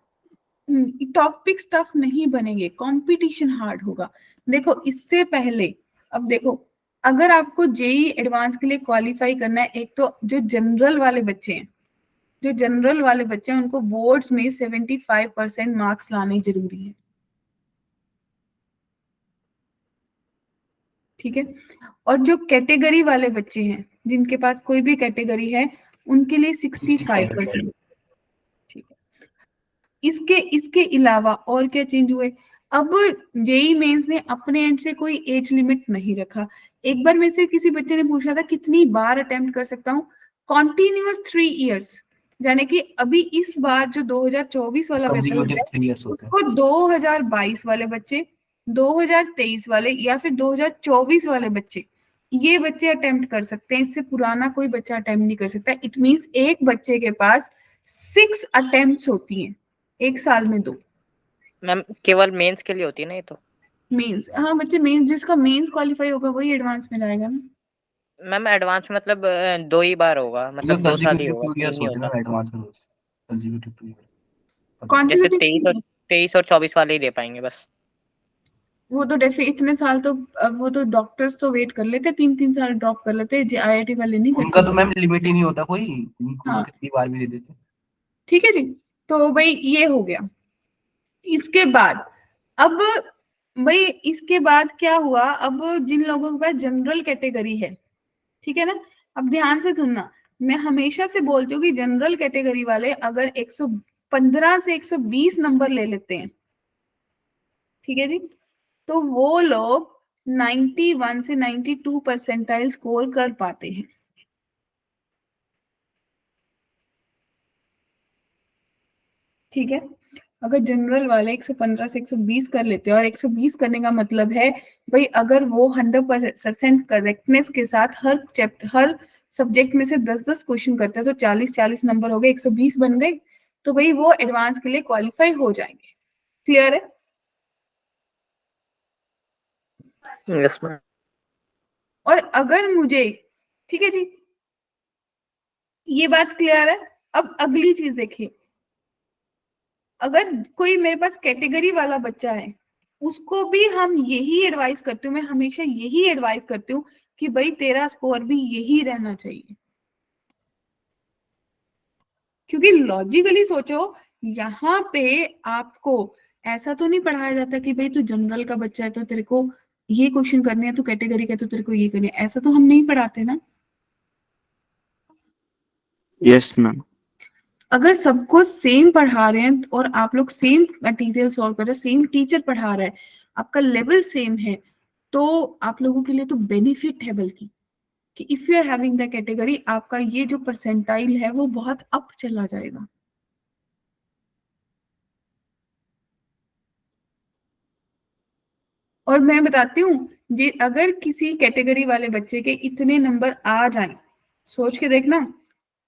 टॉपिक्स टफ नहीं बनेंगे, कंपटीशन हार्ड होगा। देखो इससे पहले, अब देखो अगर आपको जेई एडवांस के लिए क्वालिफाई करना है, एक तो जो जनरल वाले बच्चे हैं, जो जनरल वाले बच्चे हैं उनको बोर्ड्स में 75% मार्क्स लाने जरूरी है। ठीक है। और जो कैटेगरी वाले बच्चे हैं, जिनके पास कोई भी कैटेगरी है, उनके लिए 65%। ठीक है। इसके अलावा और क्या चेंज हुए? अब जेई मेंस ने अपने एंड से कोई एज लिमिट नहीं रखा। एक बार में से किसी बच्चे ने पूछा था कितनी बार अटेम्प्ट कर सकता हूँ, कॉन्टिन्यूअस 3 इयर्स, यानी कि अभी इस बार जो 2024 वाला पेपर कंसेक्यूटिव है 3 इयर्स होते हैं। उसको 2022 वाले बच्चे, 2023 वाले या फिर 2024 वाले बच्चे, ये बच्चे अटेम्प्ट कर सकते हैं, इससे पुराना कोई बच्चा अटेम्प्ट नहीं कर सकता। इट मींस एक बच्चे के पास 6 अटेम्प्ट्स होती हैं एक साल में, 2। मैम केवल मेंस के लिए होती है ना ये तो? मेंस, हाँ बच्चे मेंस, जिसका मेंस क्वालिफाई होगा वही एडवांस में जाएगा ना। मैम एडवांस मतलब 2 ही बार होगा, मतलब 2 साल ही कंसेक्यूटिव होगा, 2 इयर्स 3 नहीं होते हैं होता। ना एडवांस में, कंसेक्यूटिव 2 इयर्स। जैसे कॉन्जिक्यूटिव 23 और 24 वाले ही दे पाएंगे बस। वो तो इतने साल तो, अब वो तो डॉक्टर्स तो वेट कर लेते, 3-3 साल ड्रॉप कर लेते, आईआईटी वाले नहीं उनका करते। तो मैम लिमिट ही नहीं होता कोई, उनको हाँ कितनी बार भी दे देते। ठीक है जी। तो भाई ये हो गया। इसके बाद अब भाई इसके बाद क्या हुआ? अब जिन लोगों के पास जनरल कैटेगरी है, ठीक है ना, अब ध्यान से सुनना, मैं हमेशा से बोलती हूँ कि जनरल कैटेगरी वाले अगर 115 से 120 नंबर ले लेते हैं, ठीक है जी, तो वो लोग 91 से 92 परसेंटाइल स्कोर कर पाते हैं। ठीक है। अगर जनरल वाले 115 से 120 कर लेते हैं, और 120 करने का मतलब है भाई अगर वो 100% करेक्टनेस के साथ हर सब्जेक्ट में से 10-10 क्वेश्चन करते हैं तो 40-40 नंबर हो गए, 120 बन गए, तो भाई वो एडवांस के लिए क्वालिफाई हो जाएंगे। क्लियर है? Yes ma'am. और अगर मुझे, ठीक है जी, ये बात क्लियर है। अब अगली चीज देखिए, अगर कोई मेरे पास कैटेगरी वाला बच्चा है, उसको भी हम यही एडवाइस करती हूँ, मैं हमेशा यही एडवाइस करती हूँ कि भाई तेरा स्कोर भी यही रहना चाहिए। क्योंकि लॉजिकली सोचो, यहाँ पे आपको ऐसा तो नहीं पढ़ाया जाता कि भाई तू जनरल का बच्चा है तो तेरे को ये क्वेश्चन करने हैं, तू कैटेगरी का तो तेरे को ये करने हैं, ऐसा तो हम नहीं पढ़ाते ना। Yes ma'am. अगर सबको सेम पढ़ा रहे हैं और आप लोग सेम मटेरियल सॉल्व कर रहे हैं, सेम टीचर पढ़ा रहा है, आपका लेवल सेम है, तो आप लोगों के लिए तो बेनिफिट है, बल्कि कि if you are having the category, आपका ये जो परसेंटाइल है वो बहुत अप चला जाएगा। और मैं बताती हूँ जी, अगर किसी कैटेगरी वाले बच्चे के इतने नंबर आ जाएं, सोच के देखना,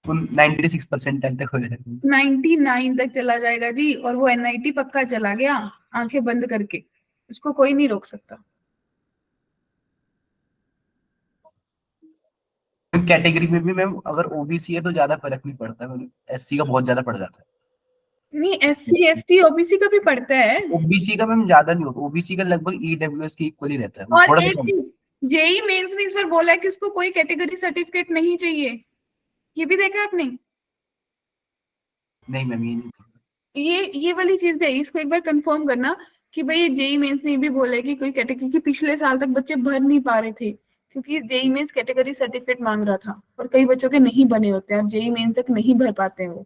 96% तक हो जाएगा, 99 तक चला जाएगा जी, और वो एनआईटी पक्का चला गया, आंखें बंद करके, उसको कोई नहीं रोक सकता। कैटेगरी में भी मैम अगर ओबीसी है तो ज्यादा फर्क नहीं पड़ता है, एससी का बहुत ज्यादा पड़ जाता है। नहीं, एससी एसटी ओबीसी का भी पड़ता है। ओबीसी का मैम ज्यादा नहीं होता, ओबीसी का लगभग ईडब्ल्यूएस के इक्वल ही रहता है, और थोड़ा एक सा कम। चीज, जेई मेंस ने इस पर बोला है कि उसको कोई कैटेगरी सर्टिफिकेट नहीं चाहिए, ये भी देखा आपने? नहीं मैम ये नहीं। ये वाली चीज भी है, इसको एक बार कंफर्म करना कि भाई जेई मेंस ने भी बोला है कि कोई कैटेगरी, क्योंकि पिछले साल तक बच्चे भर नहीं पा रहे थे क्योंकि जेई मेंस कैटेगरी सर्टिफिकेट मांग रहा था, और कई बच्चों के नहीं बने होते हैं, अब जेई मेंस तक नहीं भर पाते हैं वो।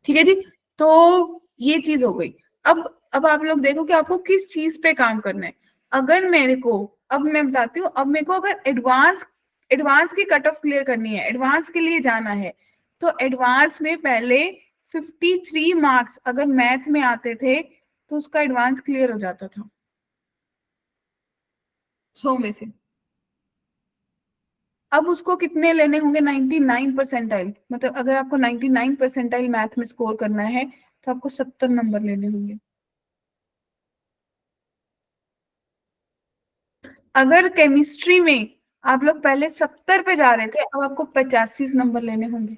ठीक है जी। तो ये चीज हो गई। अब आप लोग देखो कि आपको किस चीज पे काम करना है। अगर मेरे को, अब मैं बताती हूँ, अब मेरे को अगर एडवांस की कट ऑफ क्लियर करनी है, एडवांस के लिए जाना है, तो एडवांस में पहले 53 मार्क्स अगर मैथ में आते थे तो उसका एडवांस क्लियर हो जाता था 100 में से। अब उसको कितने लेने होंगे, 99 परसेंटाइल, मतलब अगर आपको 99 परसेंटाइल मैथ में स्कोर करना है तो आपको 70 नंबर लेने होंगे। अगर केमिस्ट्री में आप लोग पहले 70 पे जा रहे थे, अब आपको 85 नंबर लेने होंगे।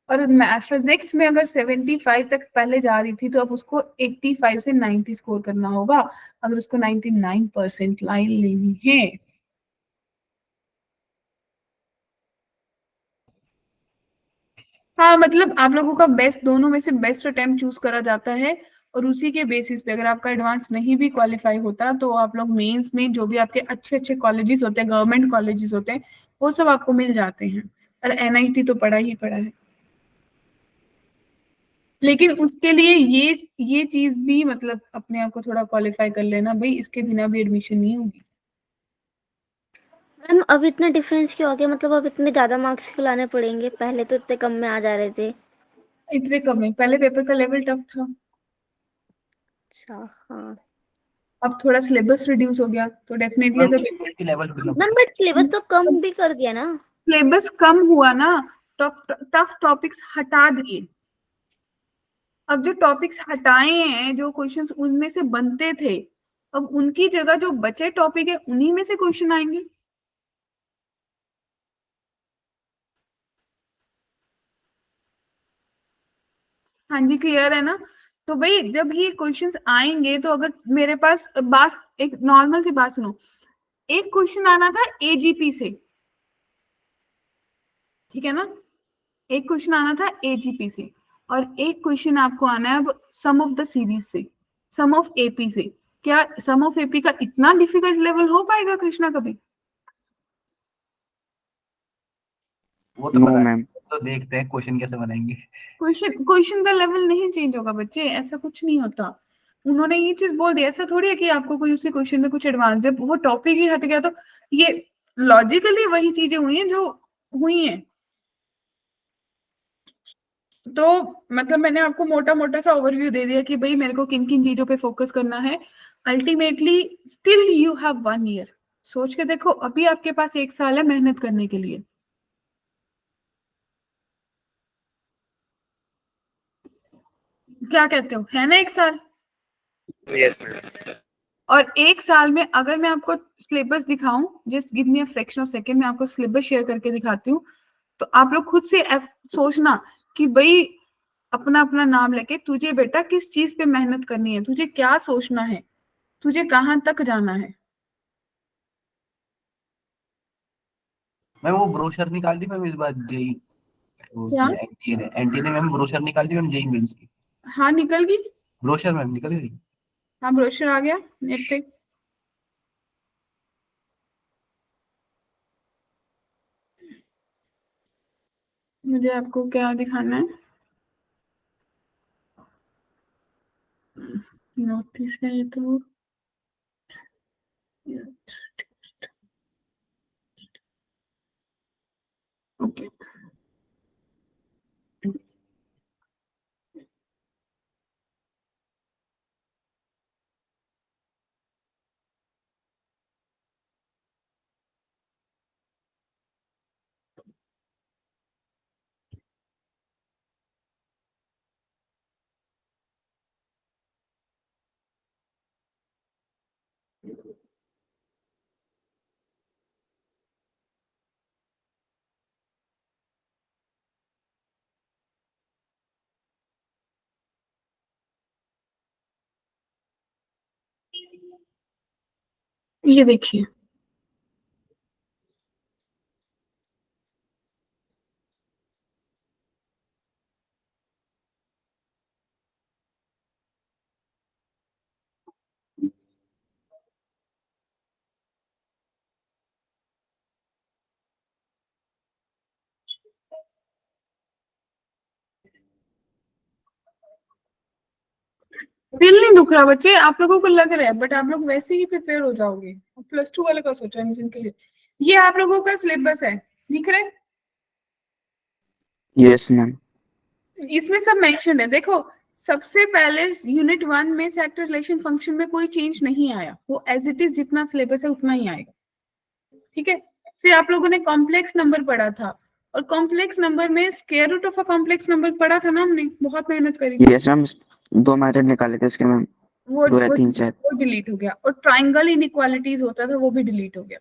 और फिजिक्स में अगर 75 तक पहले जा रही थी तो अब उसको 85 से 90 स्कोर करना होगा अगर उसको 99% लाइन लेनी है। हाँ, मतलब आप लोगों का बेस्ट, दोनों में से बेस्ट अटेम्प्ट चूज करा जाता है और उसी के बेसिस पे अगर आपका एडवांस नहीं भी क्वालिफाई होता तो आप लोग मेंस में जो भी आपके अच्छे अच्छे कॉलेजेस होते हैं, गवर्नमेंट कॉलेजेस होते हैं, वो सब आपको मिल जाते हैं। और एनआईटी तो पड़ा ही पड़ा है, लेकिन उसके लिए ये चीज भी मतलब अपने आप को थोड़ा क्वालिफाई कर लेना भाई, इसके बिना भी एडमिशन नहीं होगी। मैम अब इतना डिफरेंस क्यों आ गया, मतलब अब इतने ज्यादा मार्क्स क्यों लाने पड़ेंगे, पहले तो इतने कम में आ जा रहे थे। इतने कम है, पहले पेपर का लेवल टफ था, अच्छा हाँ अब थोड़ा सिलेबस रिड्यूस हो गया तो डेफिनेटली अगर difficulty level ma'am, but syllabus तो कम भी कर दिया ना। सिलेबस कम हुआ ना, टफ टॉपिक्स हटा दिए। अब जो टॉपिक्स हटाए हैं, जो क्वेश्चंस उनमें से बनते थे, अब उनकी जगह जो बचे टॉपिक है उन्हीं में से क्वेश्चन आएंगे। हाँ जी, क्लियर है ना। तो भाई जब ये क्वेश्चंस आएंगे तो अगर मेरे पास बात, एक नॉर्मल सी बात सुनो, एक क्वेश्चन आना था एजीपी से, ठीक है ना, एक क्वेश्चन आना था एजीपी से, और एक क्वेश्चन आपको आना है अब सम ऑफ द सीरीज से, सम ऑफ एपी से। क्या सम ऑफ एपी का इतना डिफिकल्ट लेवल हो पाएगा कृष्णा कभी? वो तो नो पता है, मैम। तो देखते हैं क्वेश्चन कैसे बनाएंगे। क्वेश्चन का लेवल नहीं चेंज होगा बच्चे, ऐसा कुछ नहीं होता। उन्होंने ये चीज बोल दी, ऐसा थोड़ी है कि आपको कोई उसके क्वेश्चन में कुछ एडवांस, जब वो टॉपिक ही हट गया तो ये लॉजिकली वही चीजें हुई हैं जो हुई हैं। तो मतलब मैंने आपको मोटा मोटा सा ओवरव्यू दे दिया कि भाई मेरे को किन किन चीजों पे फोकस करना है। Ultimately still you have 1 year, सोच के देखो, अभी आपके पास 1 साल है मेहनत करने के लिए। क्या कहते हो, है ना 1 साल? और 1 साल में अगर मैं आपको सिलेबस दिखाऊं, just give me a fraction of second, मैं आपको सिलेबस शेयर करके दिखाती हूँ, तो आप लोग खुद से सोचना कि भाई अपना अपना नाम लेके, तुझे बेटा किस चीज पे मेहनत करनी है, तुझे क्या सोचना है, तुझे कहाँ तक जाना है। मैम वो ब्रोशर निकाल दी मैम इस बार जेई, क्या? उसने एनटीए ने मैम ब्रोशर निकाल दी मैम जेई मेंस की। हाँ, निकल गई। ब्रोशर मैम निकल गई। हाँ, ब्रोशर आ गया नेट पे। मुझे आपको क्या दिखाना है, नोटिस है ये तो, ओके। ये देखिए, दिल नहीं दुख रहा बच्चे, आप लोगों को लग रहा है, बट आप लोग वैसे ही प्रिपेयर हो जाओगे। +2 वाले का सोचो एडमिशन के लिए। ये आप लोगों का सिलेबस है, दिख रहा है? Yes ma'am. इसमें सब मेंशन है, देखो। सबसे पहले यूनिट 1 में सेक्टर रिलेशन फंक्शन में कोई चेंज नहीं आया, वो एज इट इज जितना सिलेबस है उतना ही आएगा, ठीक है। फिर आप लोगों ने कॉम्प्लेक्स नंबर पढ़ा था, और कॉम्प्लेक्स नंबर में square root of a complex number पढ़ा था ना हमने, बहुत मेहनत करी थी। यस मैम, 2 मेथड निकाले थे इसके मैम, वो 2 या 3 शायद। वो डिलीट हो गया, और ट्राइंगल इनइक्वालिटीज होता था, वो भी डिलीट हो गया।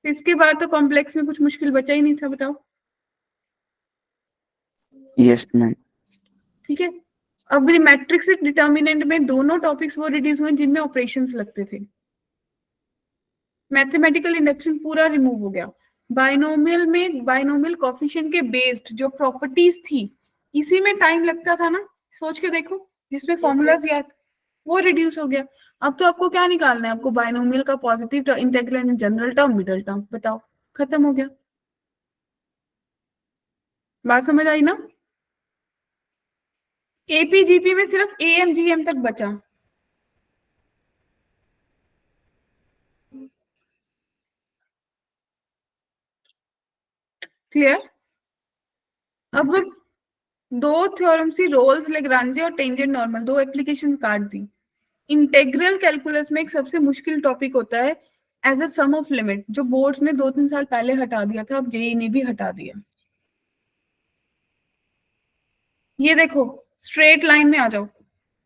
इसके बाद तो कॉम्प्लेक्स में कुछ मुश्किल बचा ही नहीं था, बताओ। Yes ma'am. ठीक है। अब मैट्रिक्स डिटर्मिनेंट में दोनों टॉपिक्स वो रिड्यूस हुए जिनमें ऑपरेशंस लगते थे। मैथमेटिकल इंडक्शन पूरा रिमूव हो गया। बाइनोमियल में बाइनोमियल कोफिशिएंट के बेस्ड जो प्रॉपर्टीज थी, इसी में टाइम लगता था ना, सोच के देखो, जिसमें फॉर्मूलाज याद, वो रिड्यूस हो गया। अब तो आपको क्या निकालना है, आपको बाइनोमियल का positive integral and general term, middle term, बताओ, खत्म हो गया। बात समझ आई ना? एपीजीपी में सिर्फ एएमजीएम तक बचा। क्लियर? अब दो थ्योरम सी, रोल्स लेग्रांजे और टेंजेंट नॉर्मल, दो एप्लीकेशन काट दी। इंटेग्रल कैलकुलस में एक सबसे मुश्किल टॉपिक होता है as a sum of limit, जो बोर्ड्स ने 2-3 साल पहले हटा दिया था, अब जेई ने भी हटा दिया। ये देखो, स्ट्रेट लाइन में आ जाओ।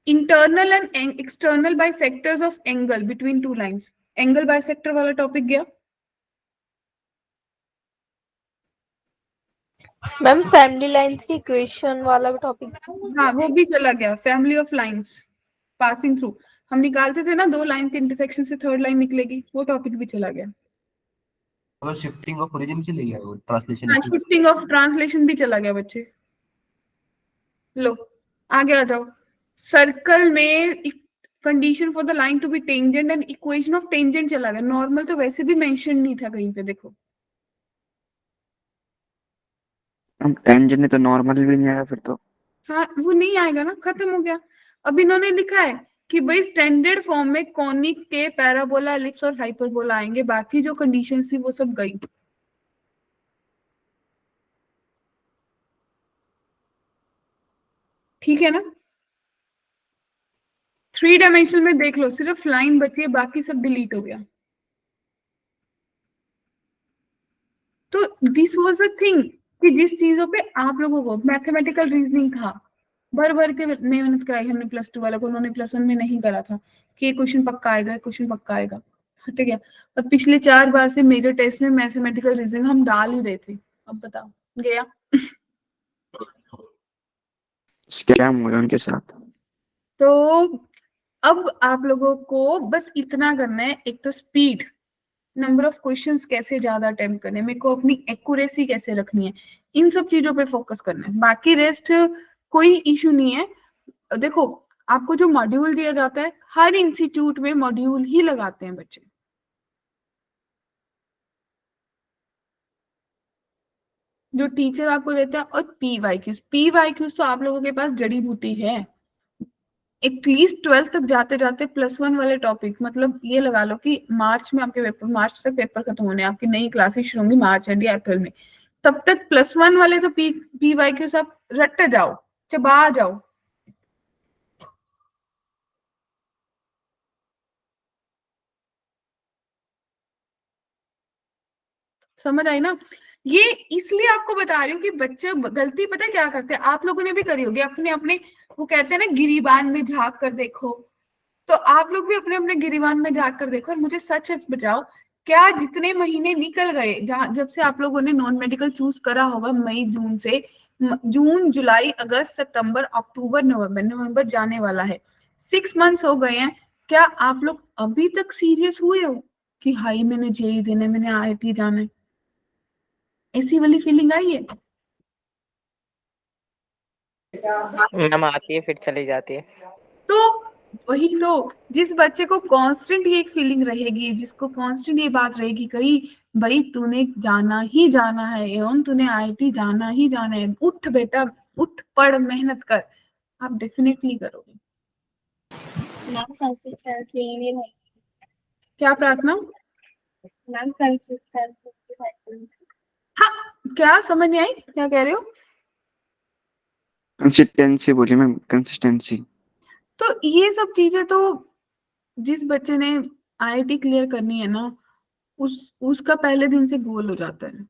Internal and external bisectors of angle between two lines, angle bisector वाला टॉपिक गया। मैम फैमिली लाइंस की इक्वेशन वाला टॉपिक। हाँ, वो भी चला गया। Family of lines passing through, हम निकालते थे ना, 2 लाइन के इंटरसेक्शन से 3rd लाइन निकलेगी, वो टॉपिक भी चला गया। और शिफ्टिंग ऑफ ओरिजिन चली गया, वो ट्रांसलेशन। हाँ, शिफ्टिंग ऑफ ट्रांसलेशन भी चला गया बच्चे। लो, आगे आ जाओ। सर्कल में condition for the line to be tangent and equation of tangent चला गया। नॉर्मल तो वैसे भी मेंशन नहीं था कहीं पे, देखो। हम टेंजेंट तो नॉर्मल भी नहीं आया फिर तो। हाँ, वो नहीं आएगा ना, खत्म हो गया। अब इन्होंने लिखा है कि भाई स्टैंडर्ड फॉर्म में कॉनिक के पैराबोला, एलिप्स और हाइपरबोला आएंगे, बाकी जो कंडीशन थी वो सब गई। ठीक है ना? 3 डायमेंशनल में देख लो, सिर्फ लाइन बची है, बाकी सब डिलीट हो गया। तो दिस वाज अ थिंग कि जिस चीजों पे आप लोगों को मैथमेटिकल रीजनिंग था, भर भर के मेहनत कराई हमने +2 वाला को, उन्होंने +1 में नहीं करा था कि ये क्वेश्चन पक्का आएगा, क्वेश्चन पक्का आएगा, हट गया। और पिछले 4 बार से मेजर टेस्ट में मैथमेटिकल रीजनिंग हम डाल ही रहे थे, अब बताओ गया। स्कैम हो गया उनके साथ। तो अब आप लोगों को बस इतना करना है, एक तो स्पीड, नंबर ऑफ क्वेश्चंस कैसे ज्यादा अटेम्प्ट करने, मेरे को अपनी एक्यूरेसी कैसे रखनी है, इन सब चीजों पे फोकस करना है। बाकी रेस्ट कोई इशू नहीं है। देखो, आपको जो मॉड्यूल दिया जाता है, हर इंस्टीट्यूट में मॉड्यूल ही लगाते हैं बच्चे। जो टीचर आपको देता है, और पीवाईक्यूज तो आप लोगों के पास जड़ी बूटी है। एटलीस्ट 12th तक जाते जाते +1 वाले टॉपिक, मतलब ये लगा लो कि मार्च में आपके पेपर, मार्च तक पेपर खत्म होने, आपकी नई क्लासेस शुरू होंगी मार्च एंड या अप्रैल में, तब तक +1 वाले तो पीवाईक्यूज आप रटते जाओ, चबा जाओ। समझ आई ना? ये इसलिए आपको बता रही हूँ कि बच्चे गलती पता है क्या करते हैं, आप लोगों ने भी करी होगी अपने अपने, वो कहते हैं ना गिरीबान में झांक कर देखो, तो आप लोग भी अपने अपने गिरीबान में झांक कर देखो। और मुझे सच सच बताओ, क्या जितने महीने निकल गए, जहां जब से आप लोगों ने नॉन मेडिकल चूज करा होगा, मई जून से, जून जुलाई अगस्त सितंबर अक्टूबर नवंबर, नवंबर जाने वाला है, 6 मंथ्स हो गए हैं, क्या आप लोग अभी तक सीरियस हुए हो कि हाई मैंने जेई देना है, मैंने आईआईटी जाना है? ऐसी वाली फीलिंग आई है? मैम आती है फिर चली जाती है। तो वही तो, जिस बच्चे को कांस्टेंट ये एक फीलिंग रहेगी, जिसको कांस्टेंट ये बात रहेगी कहीं, भाई तूने जाना ही जाना है, एवं तूने आईआईटी जाना ही जाना है, उठ बेटा उठ, पढ़, मेहनत कर, आप डेफिनेटली करोगे। मैम कंसिस्टेंसी नहीं है। क्या प्रार्थना? Ma'am consistency. हाँ, क्या समझ नहीं आई, क्या कह रहे हो? कंसिस्टेंसी बोली मैम, कंसिस्टेंसी। तो ये सब चीजें तो जिस बच्चे ने आईआईटी क्लियर करनी है ना, उसका पहले दिन से गोल हो जाता है।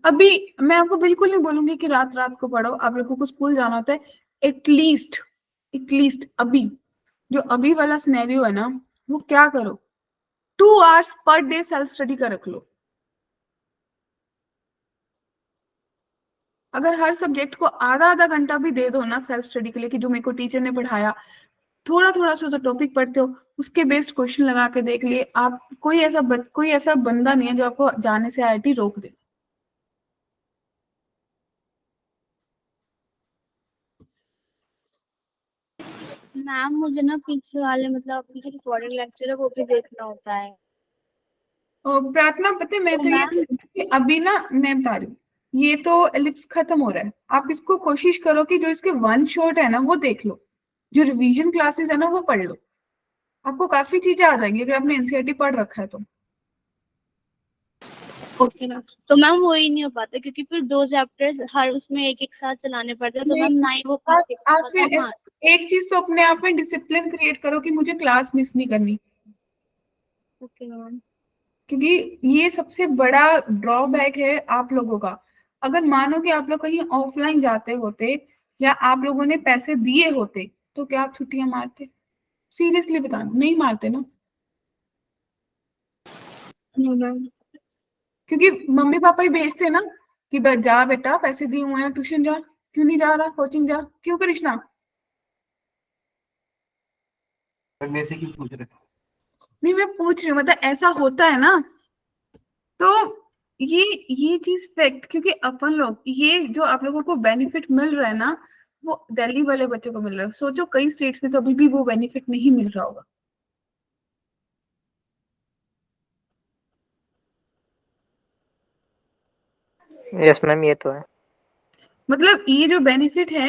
अभी मैं आपको बिल्कुल नहीं बोलूंगी कि रात रात को पढ़ो, आप लोगों को स्कूल जाना होता है। एटलीस्ट अभी जो अभी वाला सिनेरियो है ना, वो क्या करो, 2 hours per day self study का रख लो। अगर हर सब्जेक्ट को आधा आधा घंटा भी दे दो ना सेल्फ स्टडी के लिए, कि जो मेरे को टीचर ने पढ़ाया, थोड़ा थोड़ा सा तो टॉपिक पढ़ते हो, उसके बेस्ड क्वेश्चन लगा के देख लिए आप। कोई ऐसा बंदा नहीं है जो आपको जाने से आईआईटी रोक दे। मैम मुझे ना पीछे वाले मतलब पीछे रिकॉर्डिंग लेक्चर है वो भी देखना होता है। और प्रार्थना, पता है मैं तो तो ये मैम कि अभी ना मैं बता रही हूँ, ये तो एलिप्स खत्म हो रहा है, आप इसको कोशिश करो कि जो इसके वन शॉट है ना वो देख लो, जो रिवीजन क्लासेस है ना वो पढ़ लो, आपको काफी चीजें आ जाएंगी अगर आपने एनसीईआरटी पढ़ रखा है तो। ओके मैम, तो मैम वो ही नहीं हो पाता क्योंकि फिर 2 चैप्टर्स हर उसमें एक एक साथ चलाने पड़ते हैं, तो नहीं, मैम ना ही वो आप पीछे आप का फिर हाँ। एक चीज तो अपने आप में डिसिप्लिन क्रिएट करो कि मुझे क्लास मिस नहीं करनी, ओके मैम। क्योंकि ये सबसे बड़ा ड्रॉबैक है आप लोगों का। अगर मानो कि आप लोग कहीं ऑफलाइन जाते होते या आप लोगों ने पैसे दिए होते, तो क्या आप छुट्टियां मारते? सीरियसली बताना, नहीं मारते ना, नहीं मैम। क्योंकि मम्मी पापा ही भेजते ना कि जा बेटा पैसे दिए हुए हैं, ट्यूशन जा, क्यों नहीं जा रहा, कोचिंग जा, क्यों कृष्णा? पढ़ने से क्यों पूछ रहे हो? नहीं, मैं पूछ रही हूँ, मतलब ऐसा होता है ना, तो ये चीज फैक्ट, क्योंकि अपन लोग ये जो आप लोगों को बेनिफिट मिल रहा है ना, वो दिल्ली वाले बच्चों को मिल रहा है। सोचो कई स्टेट्स में तो अभी भी वो बेनिफिट नहीं मिल रहा होगा। यस मैम, ये तो है। मतलब ये जो बेनिफिट है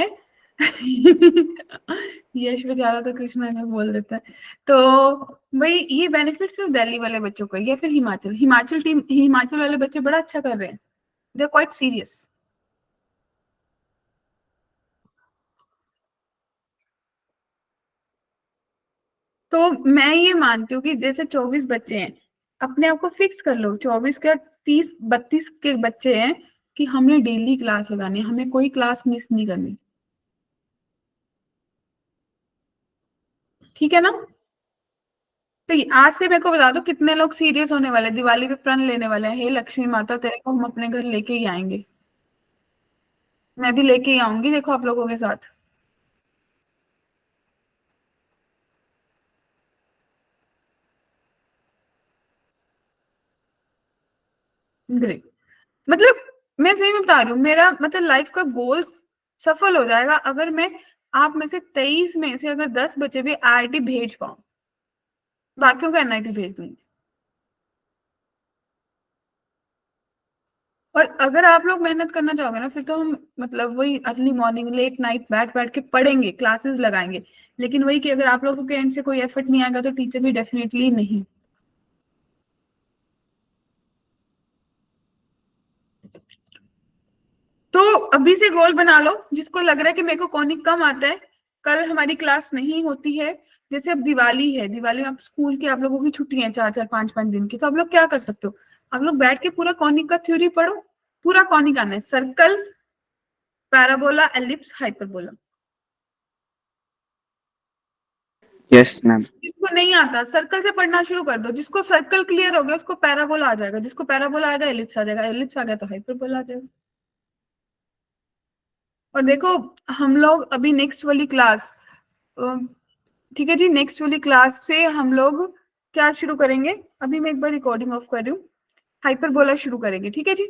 यश बेचारा तो कृष्णा ने बोल देता है, तो भाई ये बेनिफिट सिर्फ दिल्ली वाले बच्चों को है, या फिर हिमाचल वाले बच्चे बड़ा अच्छा कर रहे हैं, दे आर क्वाइट सीरियस। तो मैं ये मानती हूँ कि जैसे 24 बच्चे हैं, अपने आप को फिक्स कर लो, 24 का 30-32 के बच्चे हैं कि हमने डेली क्लास लगानी है, हमें कोई क्लास मिस नहीं करनी, ठीक है ना? तो आज से मेरे को बता दो कितने लोग सीरियस होने वाले, दिवाली पे प्रण लेने वाले हैं, हे लक्ष्मी माता तेरे को हम अपने घर लेके ही आएंगे। मैं भी लेके ही आऊंगी, देखो आप लोगों के साथ। ग्रेट। मतलब मैं सही में बता रही हूँ, मेरा मतलब लाइफ का गोल सफल हो जाएगा अगर मैं आप में से 23 में से अगर 10 बच्चे भी आईआईटी भेज पाऊं, बाकियों को एनआईटी भेज दूंगी। और अगर आप लोग मेहनत करना चाहोगे ना, फिर तो हम मतलब वही अर्ली मॉर्निंग लेट नाइट बैठ बैठ के पढ़ेंगे, क्लासेस लगाएंगे, लेकिन वही कि अगर आप लोगों के एंड से कोई एफर्ट नहीं आएगा तो टीचर भी डेफिनेटली नहीं। तो अभी से गोल बना लो, जिसको लग रहा है कि मेरे को कॉनिक कम आता है, कल हमारी क्लास नहीं होती है, जैसे अब दिवाली है, दिवाली में आप स्कूल की आप लोगों की छुट्टी है 4-4 5-5 दिन की, तो आप लोग क्या कर सकते हो, आप लोग बैठ के पूरा कॉनिक का थ्योरी पढ़ो, पूरा कॉनिक आना है, circle, parabola, ellipse, hyperbola. Yes ma'am. जिसको नहीं आता सर्कल से पढ़ना शुरू कर दो, जिसको सर्कल क्लियर हो गया उसको पैराबोला आ जाएगा, जिसको पैराबोला आ जाएगा एलिप्स आ जाएगा, एलिप्स आ गया तो हाइपरबोला आ जाएगा। और देखो हम लोग अभी नेक्स्ट वाली क्लास, ठीक है जी, नेक्स्ट वाली क्लास से हम लोग क्या शुरू करेंगे, अभी मैं एक बार रिकॉर्डिंग ऑफ कर रही हूँ, हाइपरबोला शुरू करेंगे, ठीक है जी।